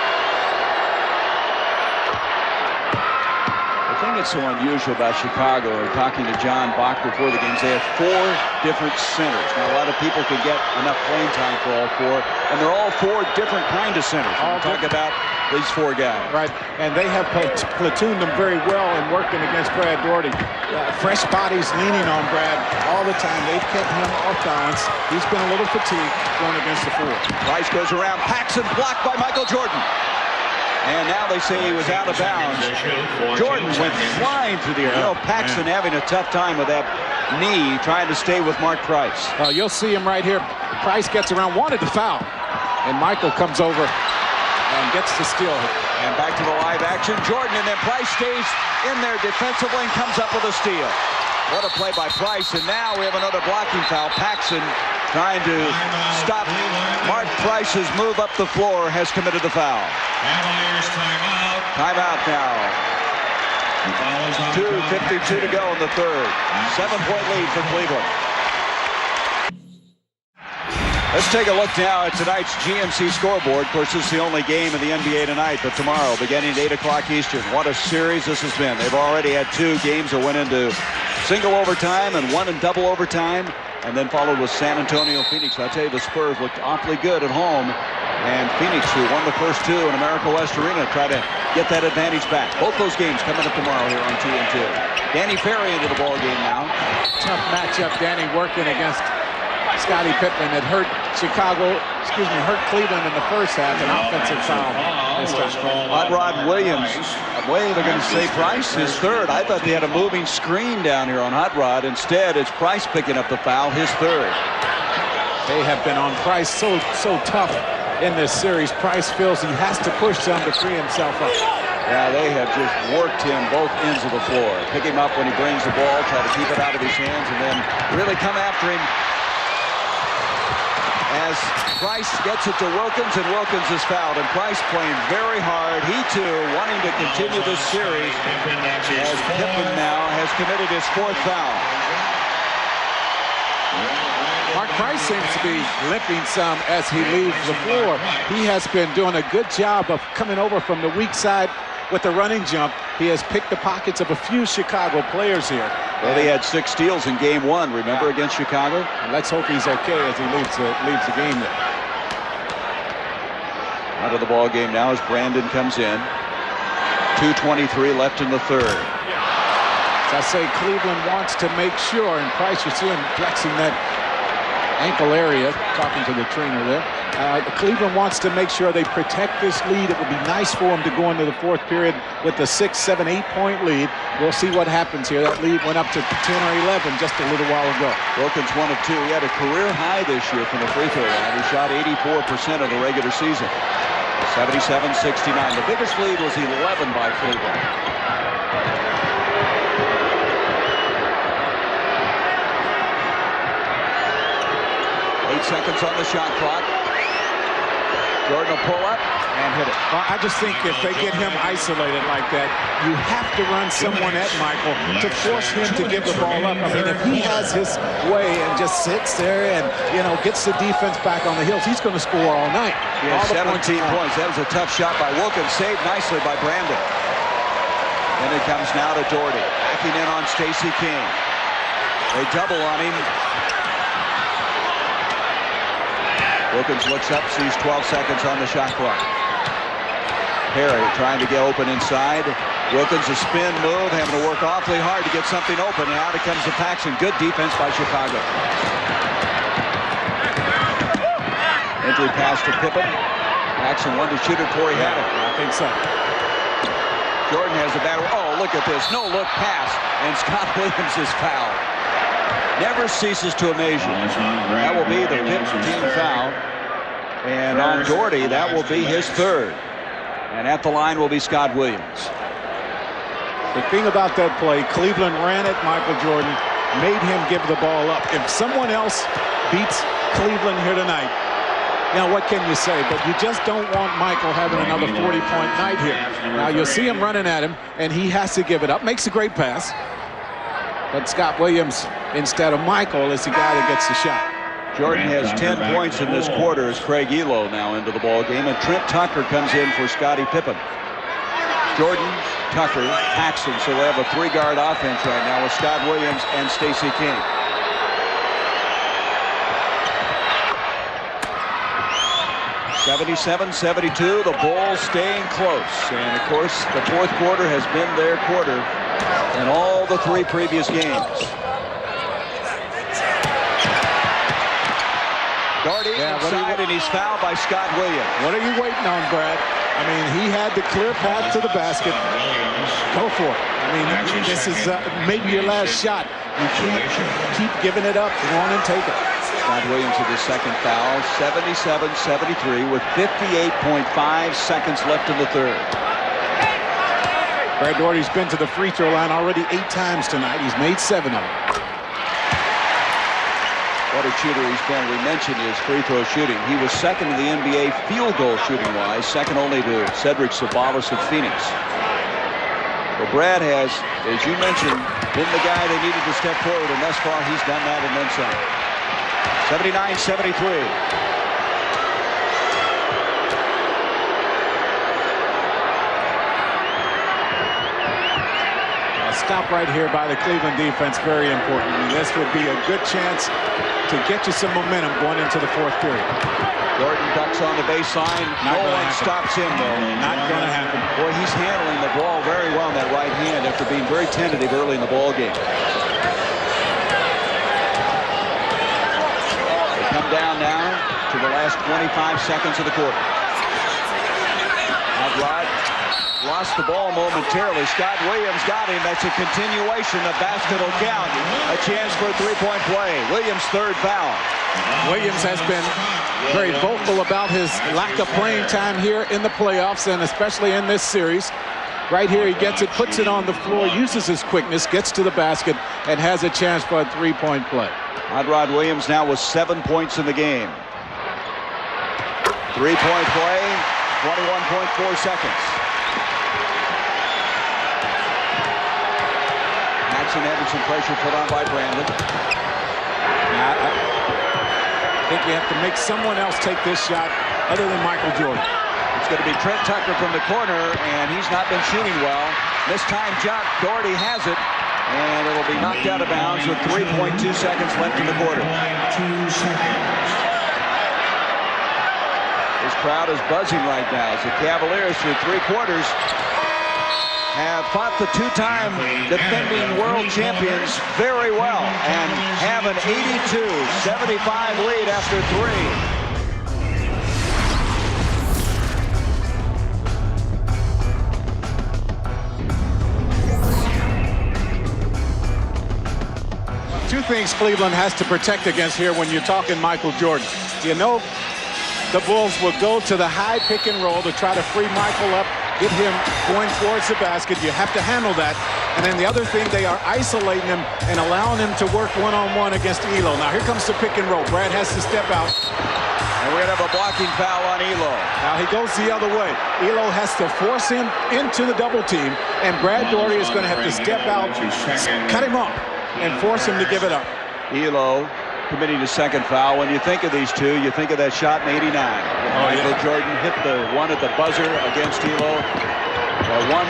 The thing that's so unusual about Chicago, or talking to John Bach before the games, they have 4 different centers. Now, a lot of people can get enough playing time for all 4, and they're all 4 different kind of centers. We'll talk about these 4 guys. Right, and they have platooned them very well in working against Brad Doherty. Fresh bodies leaning on Brad all the time. They've kept him off balance. He's been a little fatigued going against the 4. Rice goes around. Paxson blocked by Michael Jordan. And now they say he was out of bounds. Jordan went flying through the air. You know, Paxson having a tough time with that knee trying to stay with Mark Price. You'll see him right here. Price gets around, wanted to foul, and Michael comes over and gets to steal it. And back to the live action. Jordan, and then Price stays in there defensively and comes up with a steal. What a play by Price, and now we have another blocking foul. Paxson trying to stop Mark Price's move up the floor, has committed the foul. Cavaliers timeout. Timeout now. 2:52 to go in the third. 7-point lead for Cleveland. Let's take a look now at tonight's GMC scoreboard. Of course, this is the only game in the NBA tonight, but tomorrow, beginning at 8 o'clock Eastern. What a series this has been. They've already had 2 games that went into single overtime and 1 in double overtime, and then followed with San Antonio, Phoenix. I'll tell you, the Spurs looked awfully good at home, and Phoenix, who won the first 2 in America West Arena, try to get that advantage back. Both those games coming up tomorrow here on TNT. Danny Ferry into the ball game now. Tough matchup. Danny working against Scottie Pippen. It hurt hurt Cleveland in the first half. An offensive foul this time. Hot Rod Williams. They're going to say Price, his third. I thought they had a moving screen down here on Hot Rod. Instead, it's Price picking up the foul, his third. They have been on Price so tough in this series. Price feels he has to push some to free himself up. Yeah, they have just worked him both ends of the floor. Pick him up when he brings the ball, try to keep it out of his hands, and then really come after him as Price gets it to Wilkins, and Wilkins is fouled. And Price playing very hard. He, too, wanting to continue this series as Pippen now has committed his 4th foul. Mark Price seems to be limping some as he leaves the floor. He has been doing a good job of coming over from the weak side with the running jump. He has picked the pockets of a few Chicago players here. Well, he had 6 steals in game 1, remember, against Chicago? And let's hope he's okay as he leaves the game there. Out of the ball game now as Brandon comes in. 2:23 left in the third. As I say, Cleveland wants to make sure, and Price, you see him flexing that ankle area, talking to the trainer there. Cleveland wants to make sure they protect this lead. It would be nice for them to go into the 4th period with a 6, 7, 8-point lead. We'll see what happens here. That lead went up to 10 or 11 just a little while ago. Wilkins 1 of 2. He had a career high this year from the free throw line. He shot 84% of the regular season. 77-69. The biggest lead was 11 by Cleveland. 8 seconds on the shot clock. Jordan will pull up and hit it. Well, I just think if they get him isolated like that, you have to run someone at Michael to force him to give the ball up. I mean, if he has his way and just sits there and, gets the defense back on the heels, he's going to score all night. He has 17 points. That was a tough shot by Wilkins, saved nicely by Brandon. Then it comes now to Doherty. Backing in on Stacey King. They double on him. Wilkins looks up, sees 12 seconds on the shot clock. Perry trying to get open inside. Wilkins a spin move, having to work awfully hard to get something open, and out it comes to Paxson. Good defense by Chicago. Entry pass to Pippen. Paxson wanted to shoot it before he had it. I think so. Jordan has the battle. Oh, look at this. No look pass, and Scott Williams is fouled. Never ceases to amaze you. That will be the 15th foul. And on Doherty, that will be his 3rd. And at the line will be Scott Williams. The thing about that play, Cleveland ran at Michael Jordan, made him give the ball up. If someone else beats Cleveland here tonight, what can you say? But you just don't want Michael having another 40-point night here. Now, you'll see him running at him, and he has to give it up. Makes a great pass. But Scott Williams, instead of Michael, is the guy that gets the shot. Jordan has 10 points in this quarter as Craig Elo now into the ball game, and Trent Tucker comes in for Scottie Pippen. Jordan, Tucker, Paxson, so they have a 3-guard offense right now with Scott Williams and Stacey King. (77-72), the Bulls staying close, and of course the 4th quarter has been their quarter in all the 3 previous games. Doherty inside, and he's fouled by Scott Williams. What are you waiting on, Brad? I mean, he had the clear path to the basket. Go for it. I mean, this is maybe your last shot. You can't keep giving it up. Go on and take it. Scott Williams with his second foul. 77-73 with 58.5 seconds left in the third. Brad Daugherty's been to the free throw line already 8 times tonight. He's made 7 of them. What a shooter he's been. We mentioned his free throw shooting. He was second in the NBA field goal shooting wise, second only to Cedric Sabalas of Phoenix. Well, Brad has, as you mentioned, been the guy they needed to step forward, and thus far he's done that and then some. 79-73. Stop right here by the Cleveland defense, very important. I mean, this would be a good chance to get you some momentum going into the fourth period. Gordon ducks on the baseline. No one stops him, though. Not going to happen. Boy, he's handling the ball very well in that right hand after being very tentative early in the ball game. They come down now to the last 25 seconds of the quarter. Rod lost the ball momentarily. Scott Williams got him. That's a continuation. The basket will count. A chance for a three-point play. Williams' third foul. Williams has been very vocal about his lack of playing time here in the playoffs, and especially in this series. Right here, he gets it, puts it on the floor, uses his quickness, gets to the basket, and has a chance for a three-point play. Hot Rod Williams now with 7 points in the game. Three-point play, 21.4 seconds. Having some pressure put on by Brandon. I think you have to make someone else take this shot other than Michael Jordan. It's going to be Trent Tucker from the corner, and he's not been shooting well. This time, Daugherty has it, and it'll be knocked out of bounds with 3.2 seconds left in the quarter. This crowd is buzzing right now as the Cavaliers, through 3 quarters, have fought the 2-time defending world champions very well and have an 82-75 lead after 3. Two things Cleveland has to protect against here when you're talking Michael Jordan. You know the Bulls will go to the high pick and roll to try to free Michael up, get him going towards the basket. You have to handle that. And then the other thing, they are isolating him and allowing him to work one-on-one against Elo. Now here comes the pick and roll. Brad has to step out. And we're going to have a blocking foul on Elo. Now he goes the other way. Elo has to force him into the double team, and Brad Daugherty is going to have to step out, cut him up, and force him to give it up. Elo committing his second foul. When you think of these two, you think of that shot in '89. Michael Jordan hit the one at the buzzer against Elo. Won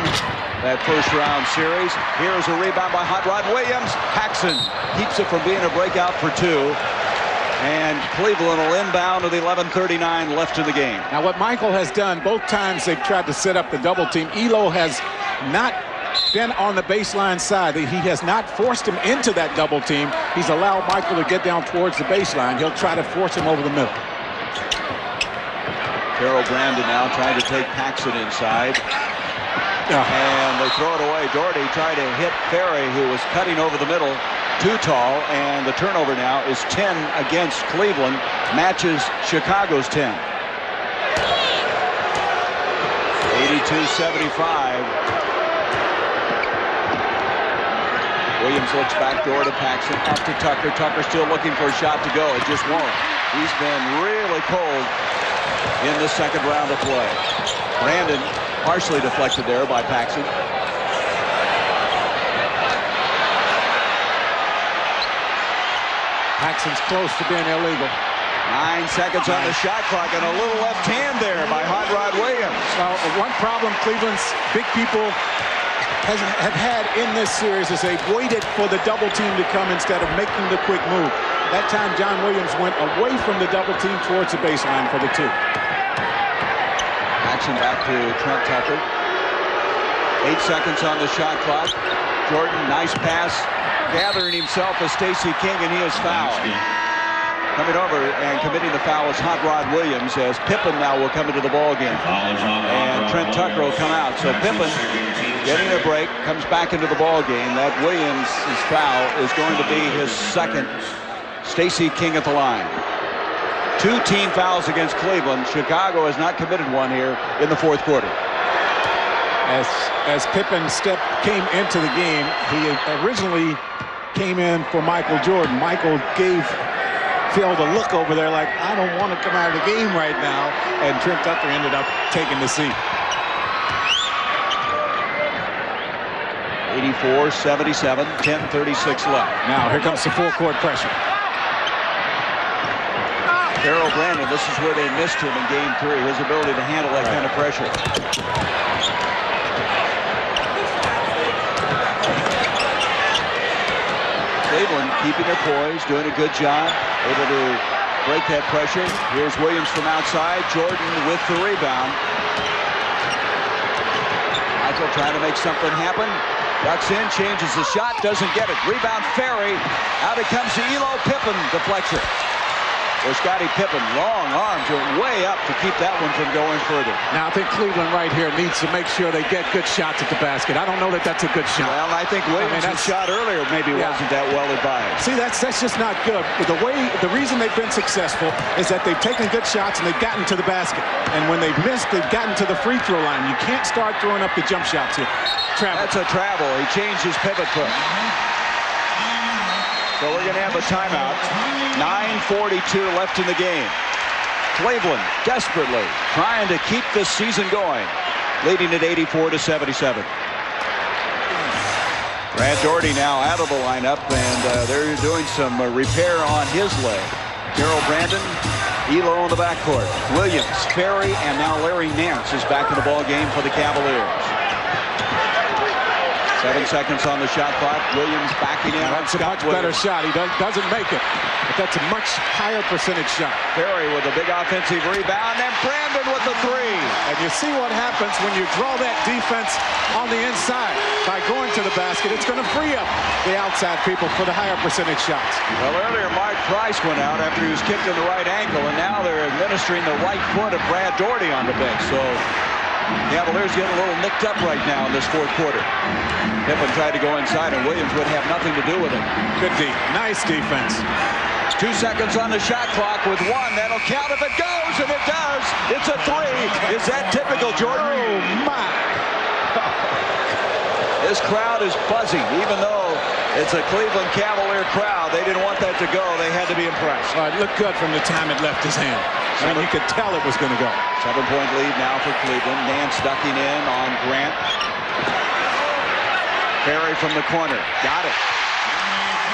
that first round series. Here's a rebound by Hot Rod Williams. Paxson keeps it from being a breakout for 2. And Cleveland will inbound with 11:39 left in the game. Now what Michael has done, both times they've tried to set up the double team, Elo has not been on the baseline side. He has not forced him into that double team. He's allowed Michael to get down towards the baseline. He'll try to force him over the middle. Carol Brandon now trying to take Paxson inside. And they throw it away. Daugherty tried to hit Ferry, who was cutting over the middle. Too tall, and the turnover now is 10 against Cleveland. Matches Chicago's 10. 82-75. Williams looks back door to Paxson, up to Tucker. Tucker still looking for a shot to go. It just won't. He's been really cold in the second round of play. Brandon partially deflected there by Paxson. Paxson's close to being illegal. 9 seconds on the shot clock, and a little left hand there by Hot Rod Williams. Well, one problem Cleveland's big people have had in this series is they've waited for the double team to come instead of making the quick move. That time, John Williams went away from the double team towards the baseline for the 2. Action back to Trent Tucker. 8 seconds on the shot clock. Jordan, nice pass, gathering himself as Stacey King, and he is fouled. Coming over and committing the foul is Hot Rod Williams, as Pippen now will come into the ball game. And Trent Tucker will come out. So Pippen getting a break, comes back into the ball game. That Williams' foul is going to be his second. Stacey King at the line. 2 team fouls against Cleveland. Chicago has not committed one here in the fourth quarter. As Pippen came into the game, he originally came in for Michael Jordan. Michael gave Phil the look over there like, I don't want to come out of the game right now. And Trent Tucker ended up taking the seat. 84-77, 10:36 left. Now here comes the full court pressure. Carol Brandon, this is where they missed him in game 3, his ability to handle that kind of pressure. Cleveland keeping their poise, doing a good job, able to break that pressure. Here's Williams from outside, Jordan with the rebound. Michael trying to make something happen. Ducks in, changes the shot, doesn't get it. Rebound Ferry. Out it comes to Elo Pippen, deflection. Or Scottie Pippen, long arms are way up to keep that one from going further. Now I think Cleveland right here needs to make sure they get good shots at the basket. I don't know that that's a good shot. Well, I think Williams' shot earlier maybe wasn't that well advised. See, that's just not good. The reason they've been successful is that they've taken good shots and they've gotten to the basket. And when they've missed, they've gotten to the free throw line. You can't start throwing up the jump shots here. Travel. That's a travel. He changed his pivot foot. So we're going to have a timeout. 9:42 left in the game. Cleveland desperately trying to keep this season going, leading at 84-77. Brad Daugherty now out of the lineup, and they're doing some repair on his leg. Carol Brandon, Elo in the backcourt. Williams, Ferry, and now Larry Nance is back in the ball game for the Cavaliers. 7 seconds on the shot clock. Williams backing in. That's a much better shot. He doesn't make it, but that's a much higher percentage shot. Ferry with a big offensive rebound, and Brandon with the 3. And you see what happens when you draw that defense on the inside. By going to the basket, it's going to free up the outside people for the higher percentage shots. Well, earlier Mark Price went out after he was kicked in the right ankle, and now they're administering the right foot of Brad Daugherty on the bench. So Cavaliers getting a little nicked up right now in this fourth quarter. Pippen tried to go inside, and Williams would have nothing to do with it. Good D. Nice defense. 2 seconds on the shot clock with 1. That'll count if it goes, and it does. It's a 3. Is that typical, Jordan? Oh, my. This crowd is buzzing, even though it's a Cleveland Cavalier crowd. They didn't want that to go. They had to be impressed. It looked good from the time it left his hand. I mean, you could tell it was going to go. 7-point lead now for Cleveland. Nance ducking in on Grant. Ferry from the corner. Got it.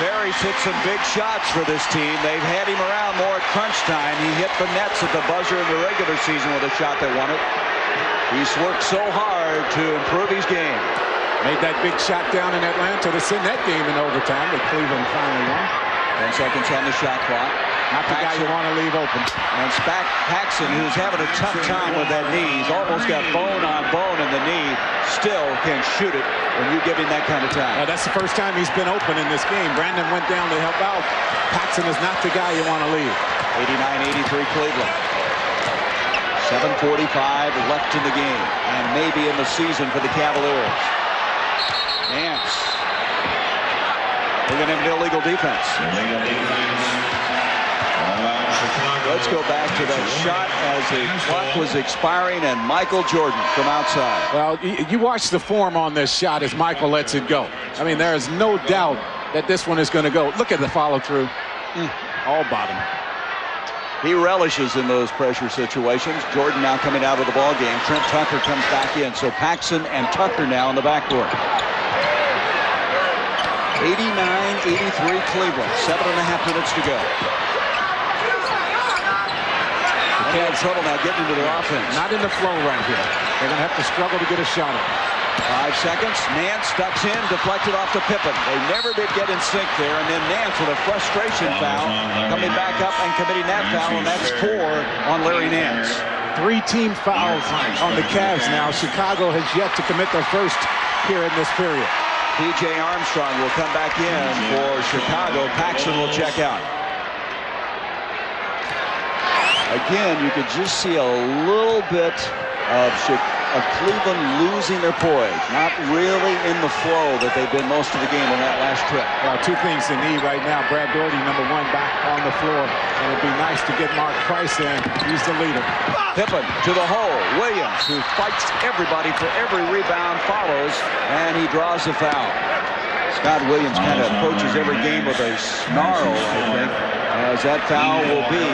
Ferry's hit some big shots for this team. They've had him around more at crunch time. He hit the nets at the buzzer in the regular season with a shot that won it. He's worked so hard to improve his game. Made that big shot down in Atlanta to send that game in overtime, but Cleveland finally won. 10 seconds on the shot clock. Not the guy you want to leave open. And Paxson, who's having a tough time with that knee. He's almost got bone on bone in the knee. Still can shoot it when you give him that kind of time. That's the first time he's been open in this game. Brandon went down to help out. Paxson is not the guy you want to leave. 89-83 Cleveland. 7:45 left in the game, and maybe in the season for the Cavaliers. Nance. We're going to have an illegal defense. Illegal defense. Let's go back to that shot as the clock was expiring, and Michael Jordan from outside. Well, you watch the form on this shot as Michael lets it go. I mean, there is no doubt that this one is going to go. Look at the follow-through. All bottom. He relishes in those pressure situations. Jordan now coming out of the ball game. Trent Tucker comes back in. So Paxson and Tucker now in the backcourt. 89-83 Cleveland. 7.5 minutes to go. They have trouble now getting into their offense. Not in the flow right here. They're going to have to struggle to get a shot at it. 5 seconds. Nance ducks in, deflected off to Pippen. They never did get in sync there, and then Nance with a frustration foul, coming back up and committing that foul, and that's 4 on Larry Nance. 3 team fouls on the Cavs now. Chicago has yet to commit their first here in this period. P.J. Armstrong will come back in for Chicago. Paxson will check out. Again, you could just see a little bit of Cleveland losing their poise, not really in the flow that they've been most of the game on that last trip. Well, two things they need right now. Brad Doherty, number one, back on the floor. And it'd be nice to get Mark Price in. He's the leader. Pippen to the hole. Williams, who fights everybody for every rebound, follows, and he draws a foul. Scott Williams kind of approaches every game with a snarl, I think, as that foul will be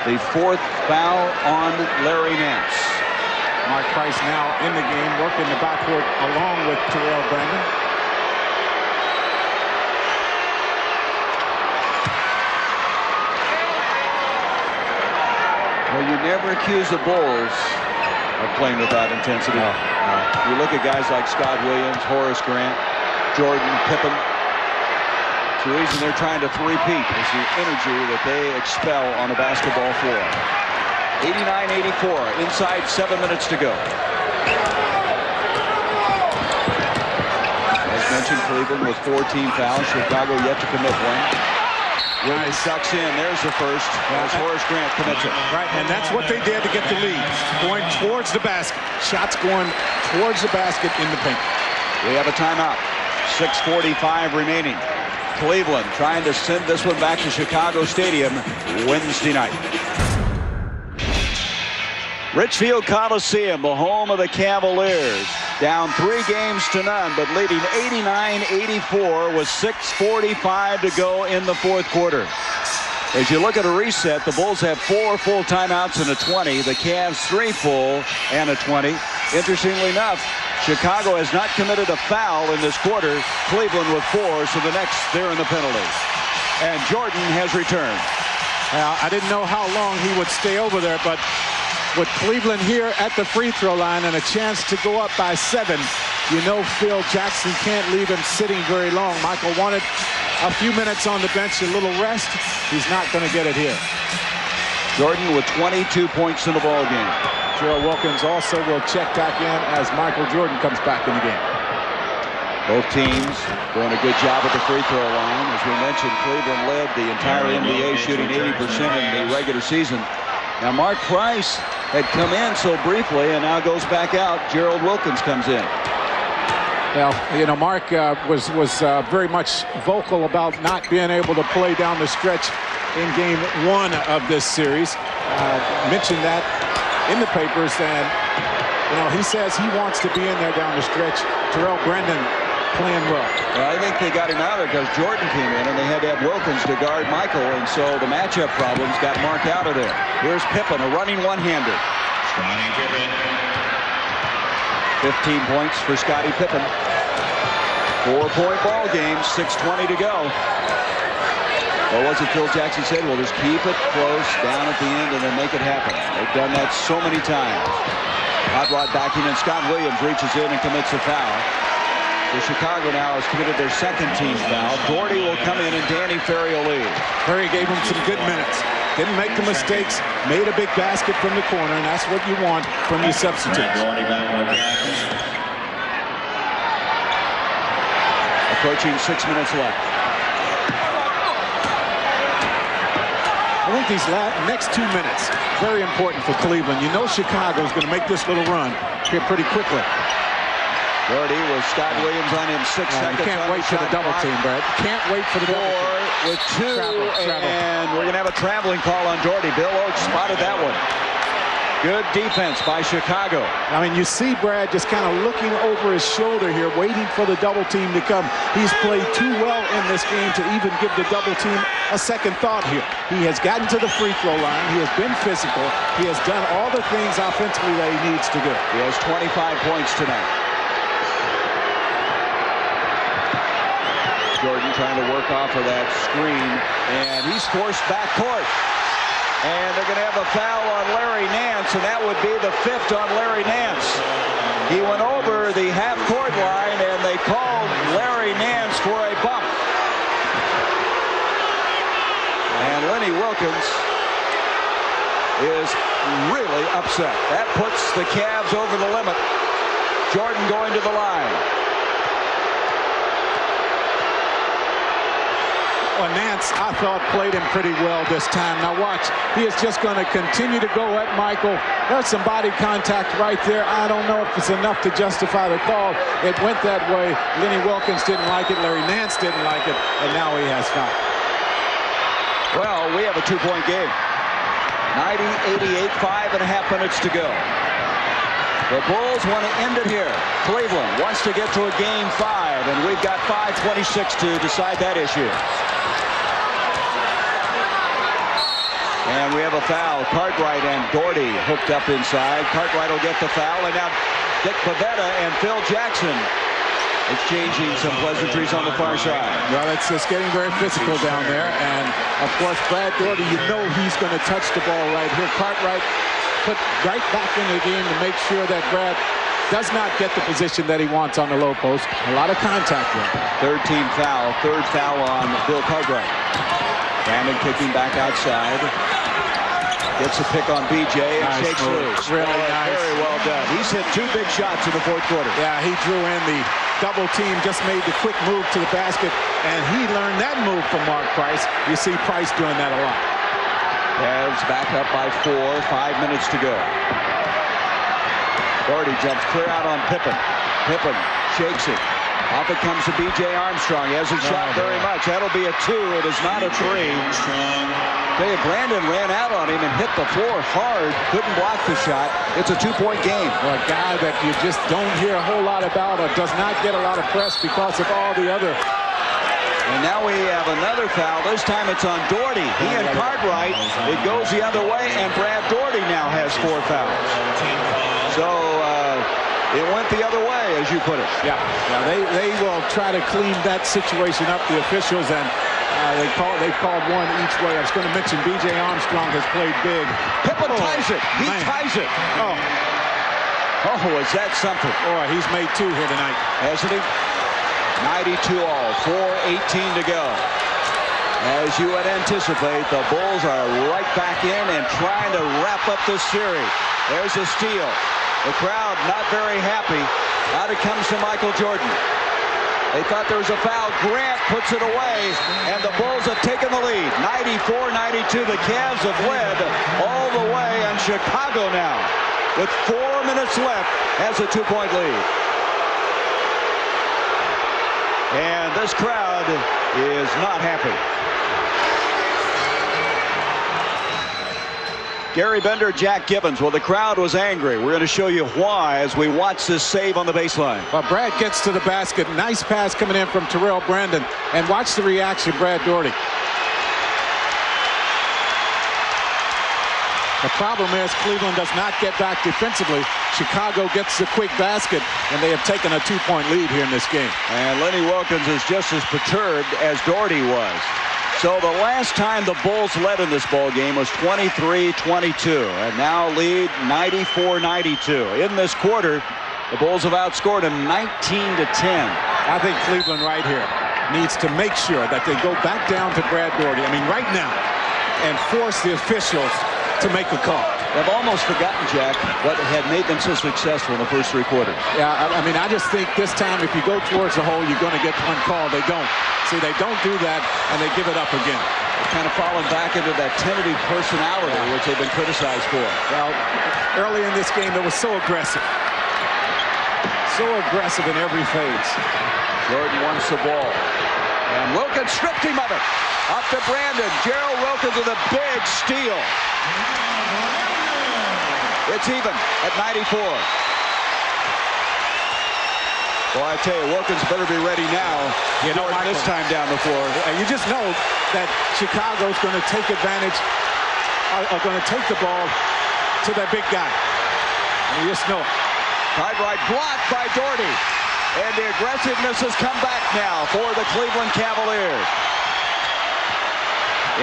the fourth foul on Larry Nance. Mark Price now in the game, working the backcourt along with Terrell Brandon. Well, you never accuse the Bulls of playing without intensity. No. You look at guys like Scott Williams, Horace Grant, Jordan, Pippen. It's the reason they're trying to three-peat is the energy that they expel on a basketball floor. 89-84, inside 7 minutes to go. As mentioned, Cleveland with 14 fouls. Chicago yet to commit one. Williams sucks in. There's the first. As Horace Grant commits it. Right, and that's what they did to get the lead. Going towards the basket. Shots going towards the basket in the paint. We have a timeout. 6:45 remaining. Cleveland trying to send this one back to Chicago Stadium Wednesday night. Richfield Coliseum, the home of the Cavaliers, down 3 games to none, but leading 89-84 with 6:45 to go in the fourth quarter. As you look at a reset, the Bulls have 4 full timeouts and a 20. The Cavs 3 full and a 20. Interestingly enough, Chicago has not committed a foul in this quarter. Cleveland with 4, so the next they're in the penalty. And Jordan has returned. Well, I didn't know how long he would stay over there, but with Cleveland here at the free throw line and a chance to go up by 7, you know Phil Jackson can't leave him sitting very long. Michael wanted a few minutes on the bench, a little rest. He's not going to get it here. Jordan with 22 points in the ball game. Gerald Wilkins also will check back in as Michael Jordan comes back in the game. Both teams doing a good job at the free throw line. As we mentioned, Cleveland led the entire NBA, shooting 80% in the regular season. Now Mark Price had come in so briefly and now goes back out. Gerald Wilkins comes in. Well, you know, Mark was very much vocal about not being able to play down the stretch in game 1 of this series. Mentioned that in the papers, and you know, he says he wants to be in there down the stretch. Terrell Brandon playing well. Well, I think they got him out of there because Jordan came in and they had to have Wilkins to guard Michael, and so the matchup problems got Mark out of there. Here's Pippen, a running one-hander. Scottie Pippen. 15 points for Scottie Pippen. 4-point ball game, 6:20 to go. What was it Phil Jackson said? Well, just keep it close down at the end and then make it happen. They've done that so many times. Hot Rod backing in. Scott Williams reaches in and commits a foul. So Chicago now has committed their second team foul. Doherty will come in and Danny Ferry will lead. Ferry gave him some good minutes. Didn't make the mistakes. Made a big basket from the corner, and that's what you want from your substitutes. Approaching 6 minutes left. I think these next 2 minutes, very important for Cleveland. You know Chicago's going to make this little run here pretty quickly. Doherty with Scott Williams on him, 6 seconds. You can't wait for the double team, Brad. Can't wait for the double team. With 2, Travel. and we're going to have a traveling call on Doherty. Bill Oakes spotted that one. Good defense by Chicago. I mean, you see Brad just kind of looking over his shoulder here, waiting for the double team to come. He's played too well in this game to even give the double team a second thought here. He has gotten to the free throw line. He has been physical. He has done all the things offensively that he needs to do. He has 25 points tonight. Jordan trying to work off of that screen, and he's forced back court. And they're going to have a foul on Larry Nance, and that would be the 5th on Larry Nance. He went over the half-court line, and they called Larry Nance for a bump. And Lenny Wilkins is really upset. That puts the Cavs over the limit. Jordan going to the line. Well, Nance, I thought, played him pretty well this time. Now watch, he is just going to continue to go at Michael. There's some body contact right there. I don't know if it's enough to justify the call. It went that way. Lenny Wilkins didn't like it. Larry Nance didn't like it. And now he has foul. Well, we have a two-point game. 90-88, 5.5 minutes to go. The Bulls want to end it here. Cleveland wants to get to a game 5, and we've got 5:26 to decide that issue. And we have a foul. Cartwright and Doherty hooked up inside. Cartwright will get the foul, and now Dick Pavetta and Phil Jackson exchanging some pleasantries on the far side. Well, it's getting very physical down there, and of course Brad Doherty, you know he's going to touch the ball right here. Cartwright put right back in the game to make sure that Brad does not get the position that he wants on the low post. A lot of contact there. Third team foul. Third foul on Bill Cartwright. Brandon kicking back outside. Gets a pick on BJ and nice shakes move. loose. Really nice. Very well done. He's hit 2 big shots in the fourth quarter. Yeah, he drew in the double team, just made the quick move to the basket, and he learned that move from Mark Price. You see Price doing that a lot. Cavs back up by 4, 5 minutes to go. Doherty jumps clear out on Pippen. Pippen shakes it. Off it comes to B.J. Armstrong. He hasn't shot very much. That'll be a 2. It is not a 3. Dave Brandon ran out on him and hit the floor hard. Couldn't block the shot. It's a 2-point game. Well, a guy that you just don't hear a whole lot about or does not get a lot of press because of all the other. And now we have another foul. This time it's on Doherty. He and Cartwright. It goes the other way, and Brad Doherty now has 4 fouls. So it went the other way, as you put it. Yeah. They will try to clean that situation up, the officials, and they've called one each way. I was going to mention B.J. Armstrong has played big. Pippen ties it. He ties it. Oh, is that something? Boy, he's made 2 here tonight. Hasn't he? 92 all, 4:18 to go. As you would anticipate, the Bulls are right back in and trying to wrap up this series. There's a steal. The crowd not very happy. Out it comes to Michael Jordan. They thought there was a foul. Grant puts it away, and the Bulls have taken the lead. 94-92. The Cavs have led all the way, and Chicago now, with 4 minutes left, has a 2-point lead. And this crowd is not happy. Gary Bender, Jack Gibbons. Well, the crowd was angry. We're going to show you why as we watch this save on the baseline. Well, Brad gets to the basket. Nice pass coming in from Terrell Brandon. And watch the reaction of Brad Doherty. The problem is Cleveland does not get back defensively. Chicago gets the quick basket, and they have taken a 2-point lead here in this game. And Lenny Wilkins is just as perturbed as Doherty was. So the last time the Bulls led in this ball game was 23-22, and now lead 94-92. In this quarter, the Bulls have outscored them 19-10. I think Cleveland right here needs to make sure that they go back down to Brad Doherty. I mean, right now, and force the officials to make a call. They've almost forgotten, Jack, what had made them so successful in the first 3 quarters. Yeah, I mean, I just think this time if you go towards the hole, you're going to get one call. They don't. See, they don't do that, and they give it up again. They're kind of falling back into that tentative personality, which they've been criticized for. Well, early in this game, it was so aggressive. So aggressive in every phase. Jordan wants the ball. And Wilkins stripped him of it. Up to Brandon. Gerald Wilkins with a big steal. It's even at 94. Well, I tell you, Wilkins better be ready now. You know, Michael, this time down the floor. You just know that Chicago's going to take advantage, are going to take the ball to that big guy. You just know it. Cartwright blocked by Doherty. And the aggressiveness has come back now for the Cleveland Cavaliers.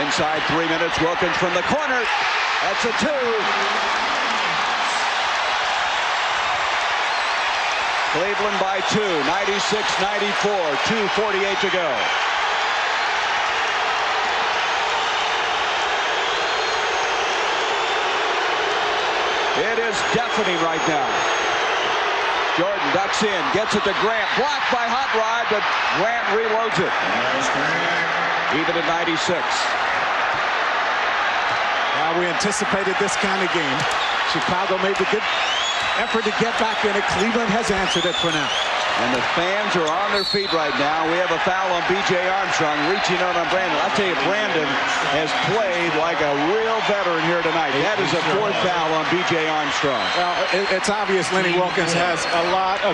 Inside 3 minutes, Wilkins from the corner. That's a 2. Cleveland by 2, 96-94, 2:48 to go. It is deafening right now. Jordan ducks in, gets it to Grant, blocked by Hot Rod, but Grant reloads it. even at 96. Now we anticipated this kind of game. Chicago made the good effort to get back in it. Cleveland has answered it for now. And the fans are on their feet right now. We have a foul on B.J. Armstrong, reaching out on Brandon. I'll tell you, Brandon has played like a real veteran here tonight. That is a fourth foul on B.J. Armstrong. Well, it's obvious Lenny Wilkins has a lot of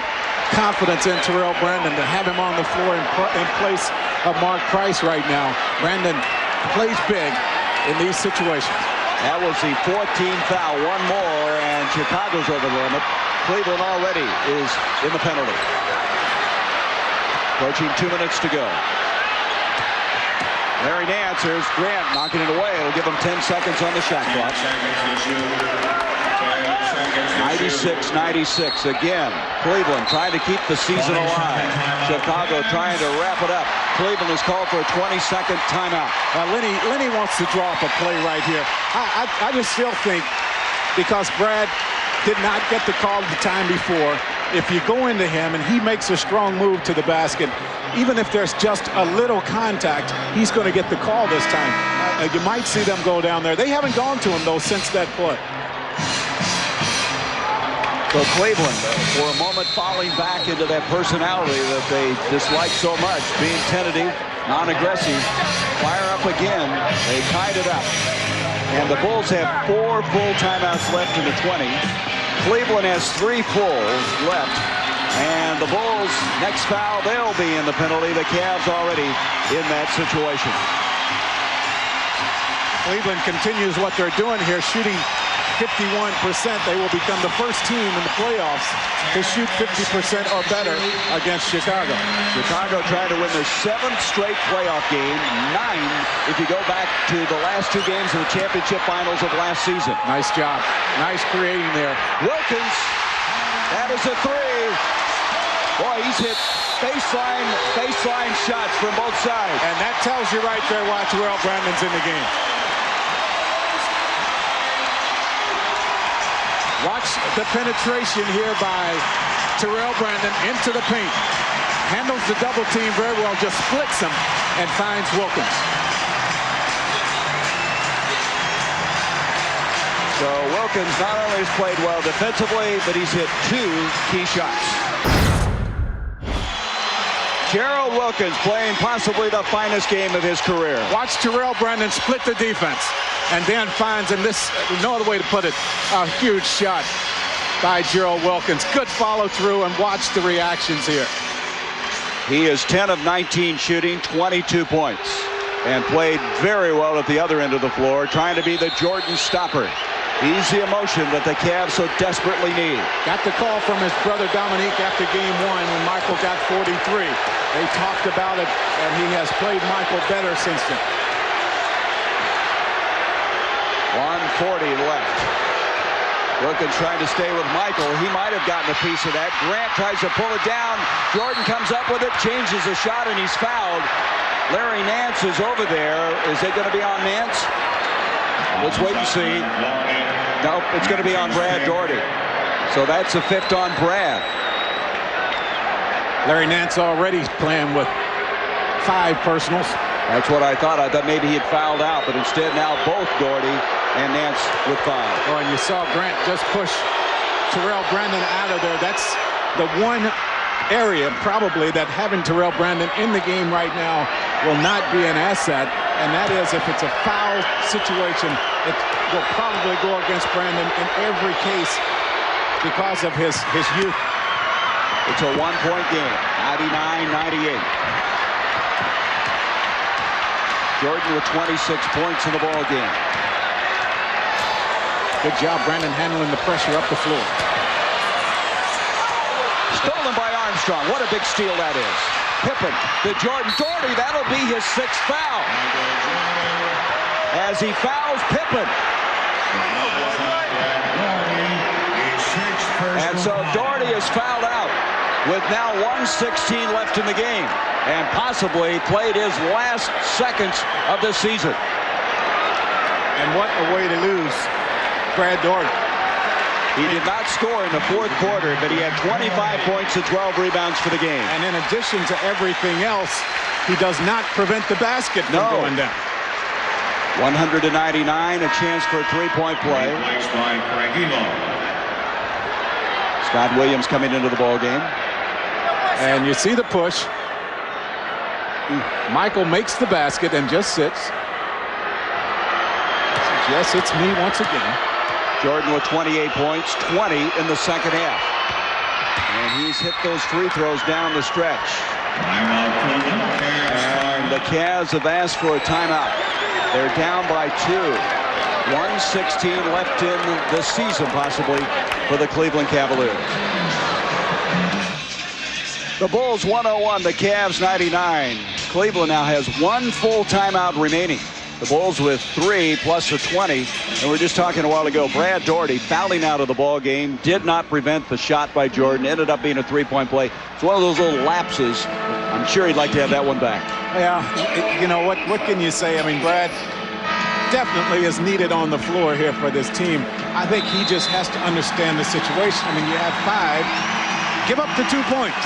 confidence in Terrell Brandon to have him on the floor in place of Mark Price right now. Brandon plays big in these situations. That was the 14th foul. One more, and Chicago's over the limit. Cleveland already is in the penalty. Approaching 2 minutes to go. Larry Nance, here's Grant knocking it away. It'll give him 10 seconds on the shot clock. 96-96 again. Cleveland trying to keep the season alive. Chicago trying to wrap it up. Cleveland has called for a 20-second timeout. Lenny wants to draw up a play right here. I just still think because Brad did not get the call the time before, if you go into him and he makes a strong move to the basket, even if there's just a little contact, he's going to get the call this time. You might see them go down there. They haven't gone to him, though, since that play. So Cleveland, for a moment, falling back into that personality that they dislike so much, being tentative, non-aggressive. Fire up again. They tied it up. And the Bulls have 4 full timeouts left in the 20. Cleveland has 3 full left. And the Bulls, next foul, they'll be in the penalty. The Cavs already in that situation. Cleveland continues what they're doing here, shooting 51%. They will become the first team in the playoffs to shoot 50% or better against Chicago. Chicago trying to win their 7th straight playoff game, 9 if you go back to the last 2 games of the championship finals of last season. Nice job. Nice creating there. Wilkins, that is a 3. Boy, he's hit baseline shots from both sides. And that tells you right there why Terrell Brandon's in the game. Watch the penetration here by Terrell Brandon into the paint. Handles the double team very well, just splits him and finds Wilkins. So Wilkins not only has played well defensively, but he's hit 2 key shots. Gerald Wilkins playing possibly the finest game of his career. Watch Terrell Brandon split the defense and then finds, and this, no other way to put it, a huge shot by Gerald Wilkins. Good follow through, and watch the reactions here. He is 10 of 19 shooting, 22 points, and played very well at the other end of the floor, trying to be the Jordan stopper. He's the emotion that the Cavs so desperately need. Got the call from his brother Dominique after game 1 when Michael got 43. They talked about it, and he has played Michael better since then. 1:40 left. Wilkins trying to stay with Michael. He might have gotten a piece of that. Grant tries to pull it down. Jordan comes up with it, changes the shot, and he's fouled. Larry Nance is over there. Is it going to be on Nance? Let's wait and see. Nope, it's going to be on Brad Daugherty. So that's a 5th on Brad. Larry Nance already playing with 5 personals. That's what I thought. I thought maybe he had fouled out, but instead now both Daugherty and Nance with 5. Oh, and you saw Grant just push Terrell Brandon out of there. That's the one area probably that having Terrell Brandon in the game right now will not be an asset, and that is if it's a foul situation, it will probably go against Brandon in every case because of his youth. It's a 1-point game, 99-98. Jordan with 26 points in the ball game. Good job, Brandon, handling the pressure up the floor. Stolen by Armstrong. What a big steal that is. Pippen to Jordan. Daugherty, that'll be his 6th foul. As he fouls Pippen. And so Daugherty is fouled out with now 1:16 left in the game, and possibly played his last seconds of the season. And what a way to lose Brad Daugherty. He did not score in the 4th quarter, but he had 25 points and 12 rebounds for the game. And in addition to everything else, he does not prevent the basket from going down. 199, a chance for a three-point play. Placed by Craig Elo. Scott Williams coming into the ball game. And you see the push. Michael makes the basket and just sits. Yes, it's me once again. Jordan with 28 points, 20 in the second half. And he's hit those free throws down the stretch. Timeout, Cleveland. And the Cavs have asked for a timeout. They're down by 2. 1:16 left in the season, possibly, for the Cleveland Cavaliers. The Bulls 101, the Cavs 99. Cleveland now has 1 full timeout remaining. The Bulls with 3 plus a 20. And we were just talking a while ago, Brad Daugherty fouling out of the ball game, did not prevent the shot by Jordan, ended up being a three-point play. It's one of those little lapses. I'm sure he'd like to have that one back. Yeah, you know, what can you say? I mean, Brad definitely is needed on the floor here for this team. I think he just has to understand the situation. I mean, you have 5, give up the 2 points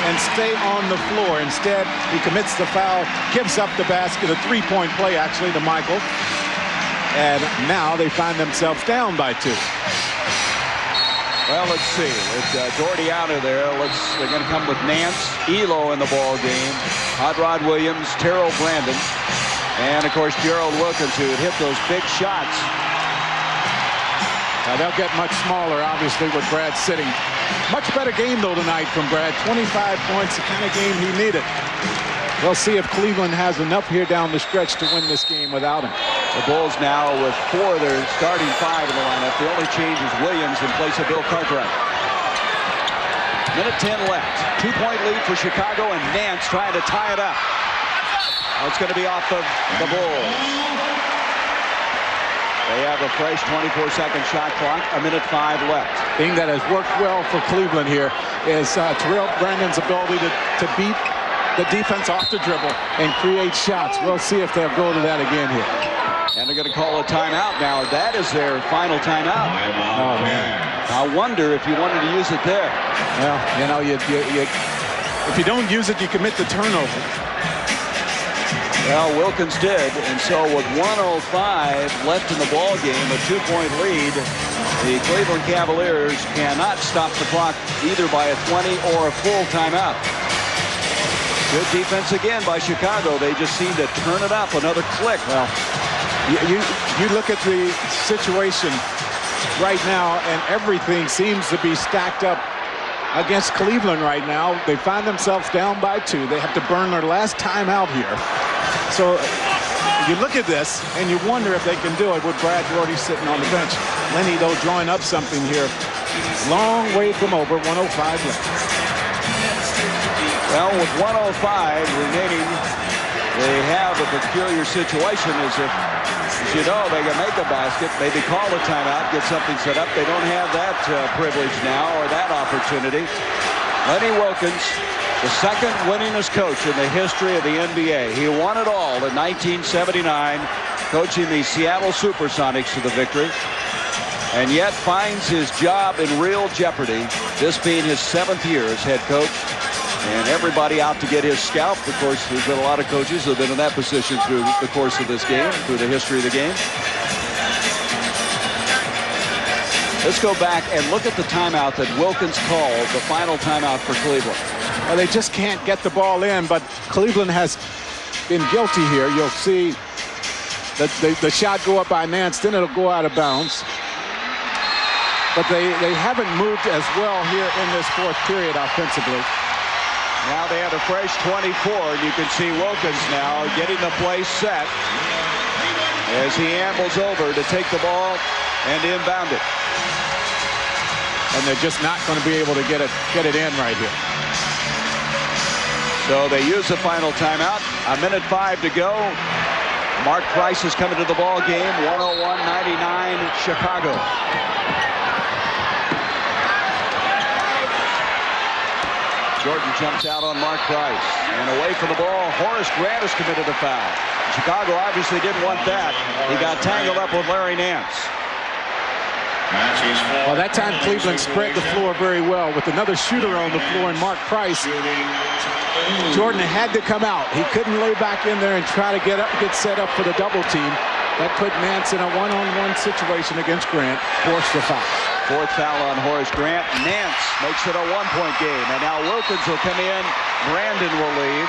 and stay on the floor. Instead, he commits the foul, gives up the basket, a three-point play actually to Michael. And now they find themselves down by 2. Well, let's see. With Daugherty out of there, they're going to come with Nance, Elo in the ball game, Hot Rod Williams, Terrell Brandon, and of course Gerald Wilkins, who had hit those big shots. Now they'll get much smaller, obviously, with Brad sitting. Much better game, though, tonight from Brad. 25 points, the kind of game he needed. We'll see if Cleveland has enough here down the stretch to win this game without him. The Bulls now with 4 of their starting 5 in the lineup. The only change is Williams in place of Bill Cartwright. Minute 10 left. 2-point lead for Chicago, and Nance trying to tie it up. That's going to be off of the Bulls. They have a fresh 24-second shot clock. A minute 5 left. Thing that has worked well for Cleveland here is Terrell Brandon's ability to beat the defense off the dribble and create shots. We'll see if they'll go to that again here. And they're going to call a timeout now. That is their final timeout. Oh, man. I wonder if you wanted to use it there. Well, you know, if you don't use it, you commit the turnover. Well, Wilkins did, and so with 1:05 left in the ball game, a 2-point lead, the Cleveland Cavaliers cannot stop the clock either by a 20 or a full timeout. Good defense again by Chicago. They just seem to turn it up another click. Well, you look at the situation right now, and everything seems to be stacked up against Cleveland right now. They find themselves down by 2. They have to burn their last timeout here. So you look at this and you wonder if they can do it with Brad Daugherty sitting on the bench. Lenny, though, drawing up something here. Long way from over. 1:05 left. Well, with 1:05 remaining, they have a peculiar situation as if, as you know, they can make a basket, maybe call a timeout, get something set up. They don't have that privilege now or that opportunity. Lenny Wilkins, the second winningest coach in the history of the NBA. He won it all in 1979, coaching the Seattle Supersonics to the victory, and yet finds his job in real jeopardy, this being his 7th year as head coach. And everybody out to get his scalp. Of course, there's been a lot of coaches who have been in that position through the course of this game, through the history of the game. Let's go back and look at the timeout that Wilkins called, the final timeout for Cleveland. Well, they just can't get the ball in, but Cleveland has been guilty here. You'll see that the shot go up by Nance, then it'll go out of bounds. But they haven't moved as well here in this 4th period offensively. Now they have a fresh 24, and you can see Wilkins now getting the play set as he ambles over to take the ball and inbound it. And they're just not going to be able to get it in right here. So they use the final timeout. A minute 5 to go. Mark Price is coming to the ball game. 101-99 Chicago. Jordan jumps out on Mark Price. And away from the ball, Horace Grant has committed a foul. Chicago obviously didn't want that. He got tangled up with Larry Nance. Well, that time Cleveland spread the floor very well with another shooter on the floor in Mark Price. Jordan had to come out. He couldn't lay back in there and try to get set up for the double team. That put Nance in a one-on-one situation against Grant. Forced the foul. Fourth foul on Horace Grant. Nance makes it a one-point game. And now Wilkins will come in. Brandon will leave.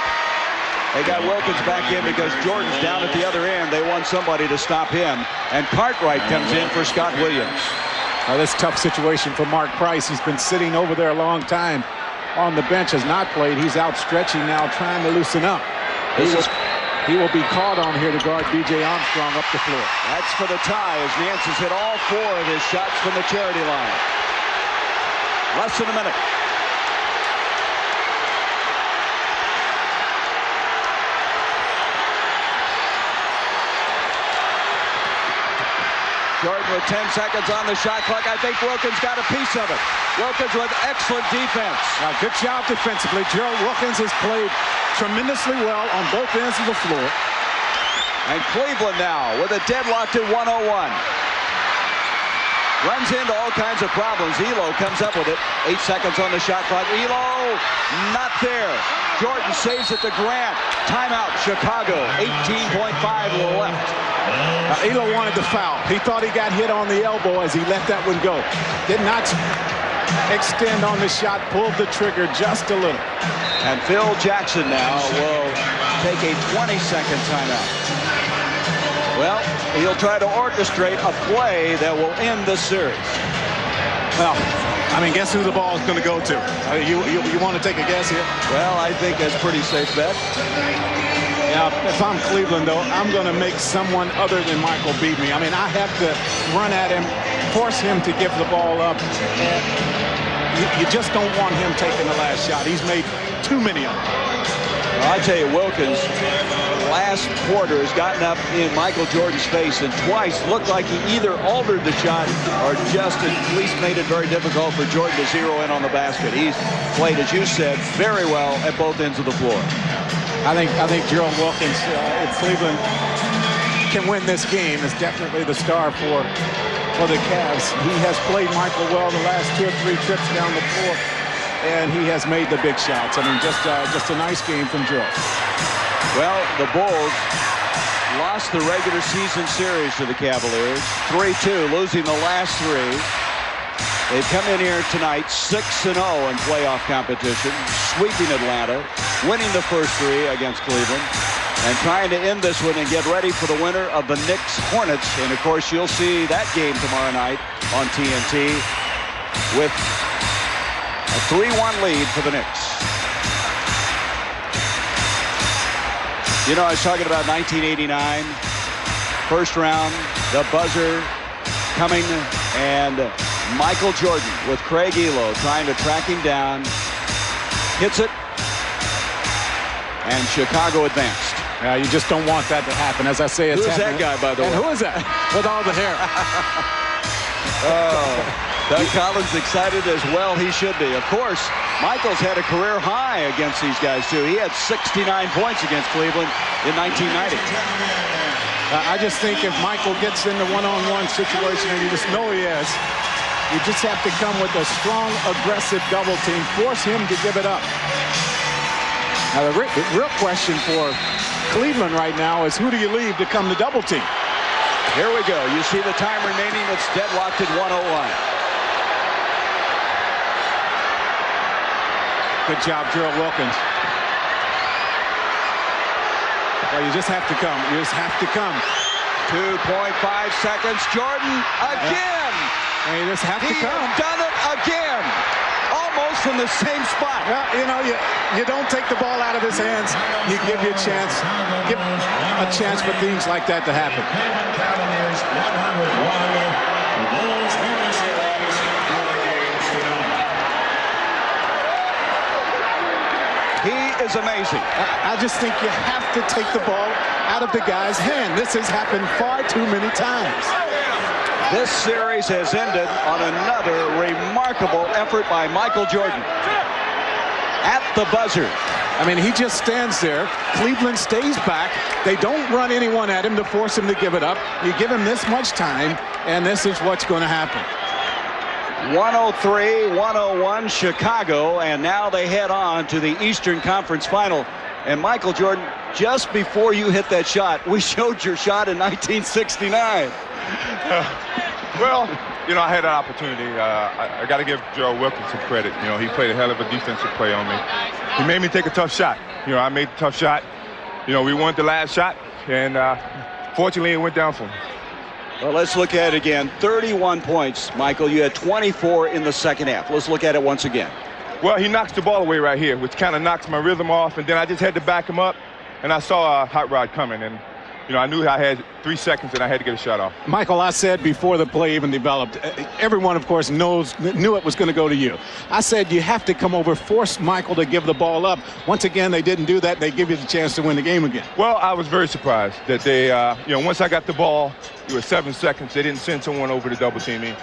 They got Wilkins back in because Jordan's down at the other end. They want somebody to stop him. And Cartwright comes in for Scott Williams. Now, this tough situation for Mark Price. He's been sitting over there a long time on the bench, has not played. He's out stretching now, trying to loosen up. He will be called on here to guard B.J. Armstrong up the floor. That's for the tie as Nance has hit all 4 of his shots from the charity line. Less than a minute. Jordan with 10 seconds on the shot clock. I think Wilkins got a piece of it. Wilkins with excellent defense. Good job defensively. Gerald Wilkins has played tremendously well on both ends of the floor. And Cleveland now with a deadlocked at 101. Runs into all kinds of problems. Elo comes up with it. 8 seconds on the shot clock. Elo not there. Jordan saves it to Grant. Timeout, Chicago. 18.5 left. Elo wanted the foul. He thought he got hit on the elbow as he let that one go. Did not extend on the shot. Pulled the trigger just a little. And Phil Jackson now will take a 20-second timeout. Well, he'll try to orchestrate a play that will end this series. Well, I mean, guess who the ball is going to go to? You want to take a guess here? Well, I think that's a pretty safe bet. Yeah, if I'm Cleveland, though, I'm going to make someone other than Michael beat me. I mean, I have to run at him, force him to give the ball up. And you just don't want him taking the last shot. He's made too many of them. Well, I tell you, Wilkins, last quarter has gotten up in Michael Jordan's face and twice looked like he either altered the shot or just at least made it very difficult for Jordan to zero in on the basket. He's played, as you said, very well at both ends of the floor. I think Gerald Wilkins, if Cleveland can win this game, is definitely the star for the Cavs. He has played Michael well the last 2 or 3 trips down the floor, and he has made the big shots. I mean, just a nice game from Gerald. Well, the Bulls lost the regular season series to the Cavaliers, 3-2, losing the last 3. They've come in here tonight 6-0 in playoff competition, sweeping Atlanta, winning the first 3 against Cleveland, and trying to end this one and get ready for the winner of the Knicks-Hornets. And, of course, you'll see that game tomorrow night on TNT with a 3-1 lead for the Knicks. You know, I was talking about 1989, first round, the buzzer coming, and Michael Jordan with Craig Elo trying to track him down, hits it, and Chicago advanced. Yeah, you just don't want that to happen. As I say, it's Who's happening. that guy, by the way? And who is that with all the hair? Doug Collins excited as well he should be. Of course, Michael's had a career high against these guys, too. He had 69 points against Cleveland in 1990. I just think if Michael gets in the one-on-one situation, and you just know he is, you just have to come with a strong, aggressive double team, force him to give it up. Now, the real question for Cleveland right now is who do you leave to come to double team? Here we go. You see the time remaining. It's deadlocked at 101. Good job, Gerald Wilkins. Well, you just have to come. You just have to come. 2.5 seconds. Jordan again. And you just have to come. He done it again. Almost from the same spot. Well, you know, you don't take the ball out of his hands. You give you a chance. Give a chance for things like that to happen. Cavaliers 101. The Bulls win the series in the games tonight. He is amazing. I just think you have to take the ball out of the guy's hand. This has happened far too many times. This series has ended on another remarkable effort by Michael Jordan. At the buzzer. I mean, he just stands there. Cleveland stays back. They don't run anyone at him to force him to give it up. You give him this much time, and this is what's going to happen. 103-101 Chicago, and now they head on to the Eastern Conference Final. And Michael Jordan, just before you hit that shot, we showed your shot in 1969. Well, you know, I had that opportunity. I got to give Gerald Wilkins some credit. You know, he played a hell of a defensive play on me. He made me take a tough shot. You know, I made the tough shot. You know, we won the last shot, and fortunately it went down for me. Well, let's look at it again. 31 points, Michael. You had 24 in the second half. Let's look at it once again. Well, he knocks the ball away right here, which kind of knocks my rhythm off, and then I just had to back him up, and I saw a hot rod coming, and you know, I knew I had 3 seconds and I had to get a shot off. Michael, I said before the play even developed, everyone, of course, knew it was going to go to you. I said you have to come over, force Michael to give the ball up. Once again, they didn't do that. They give you the chance to win the game again. Well, I was very surprised that they, you know, once I got the ball, it was 7 seconds. They didn't send someone over to double team me.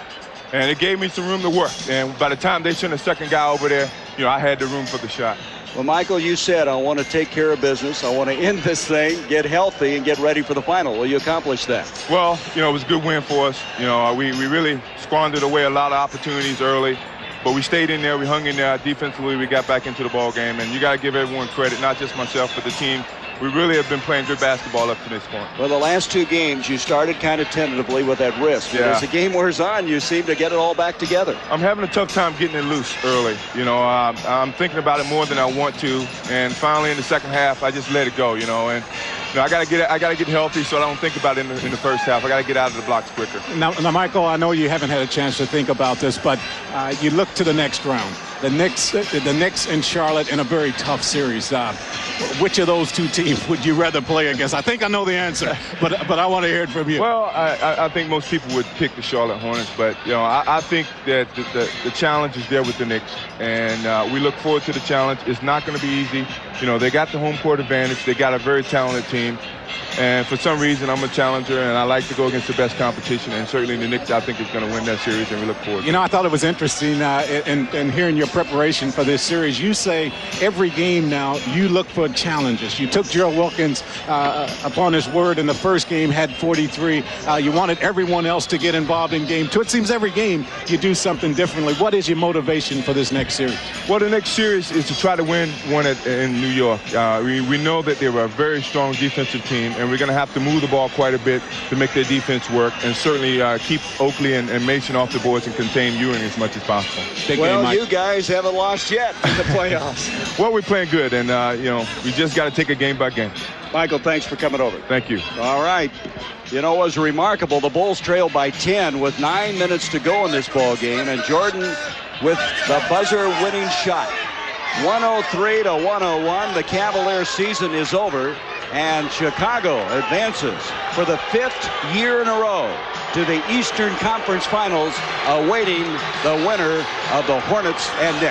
And it gave me some room to work. And by the time they sent a second guy over there, you know, I had the room for the shot. Well, Michael, you said, I want to take care of business. I want to end this thing, get healthy, and get ready for the final. Will you accomplish that? Well, you know, it was a good win for us. You know, we really squandered away a lot of opportunities early, but we stayed in there. We hung in there. Defensively, we got back into the ball game. And you got to give everyone credit, not just myself, but the team. We really have been playing good basketball up to this point. Well, the last 2 games, you started kind of tentatively with that wrist. But as the game wears on, you seem to get it all back together. I'm having a tough time getting it loose early. You know, I'm thinking about it more than I want to. And finally, in the second half, I just let it go, you know. And you know, I got to get healthy so I don't think about it in the first half. I got to get out of the blocks quicker. Now, Michael, I know you haven't had a chance to think about this, but you look to the next round. The Knicks and Charlotte in a very tough series. Which of those 2 teams would you rather play against? I think I know the answer, but I want to hear it from you. Well, I think most people would pick the Charlotte Hornets, but you know, I think that the challenge is there with the Knicks, and we look forward to the challenge. It's not going to be easy. You know, they got the home court advantage. They got a very talented team. And for some reason, I'm a challenger, and I like to go against the best competition. And certainly the Knicks, I think, is going to win that series, and we look forward to it. You know, I thought it was interesting in hearing your preparation for this series. You say every game now you look for challenges. You took Gerald Wilkins upon his word in the first game, had 43. You wanted everyone else to get involved in game 2. It seems every game you do something differently. What is your motivation for this next series? Well, the next series is to try to win one in New York. We know that they were a very strong defensive team, and we're going to have to move the ball quite a bit to make their defense work, and certainly keep Oakley and Mason off the boards and contain Ewing as much as possible. Well, you guys haven't lost yet in the playoffs. Well, we're playing good, and you know, we just got to take it game by game. Michael, thanks for coming over. Thank you. All right. You know, it was remarkable. The Bulls trailed by 10 with 9 minutes to go in this ball game, and Jordan with the buzzer-winning shot. 103-101. The Cavaliers season is over, and Chicago advances for the 5th year in a row to the Eastern Conference Finals, awaiting the winner of the Hornets and Knicks.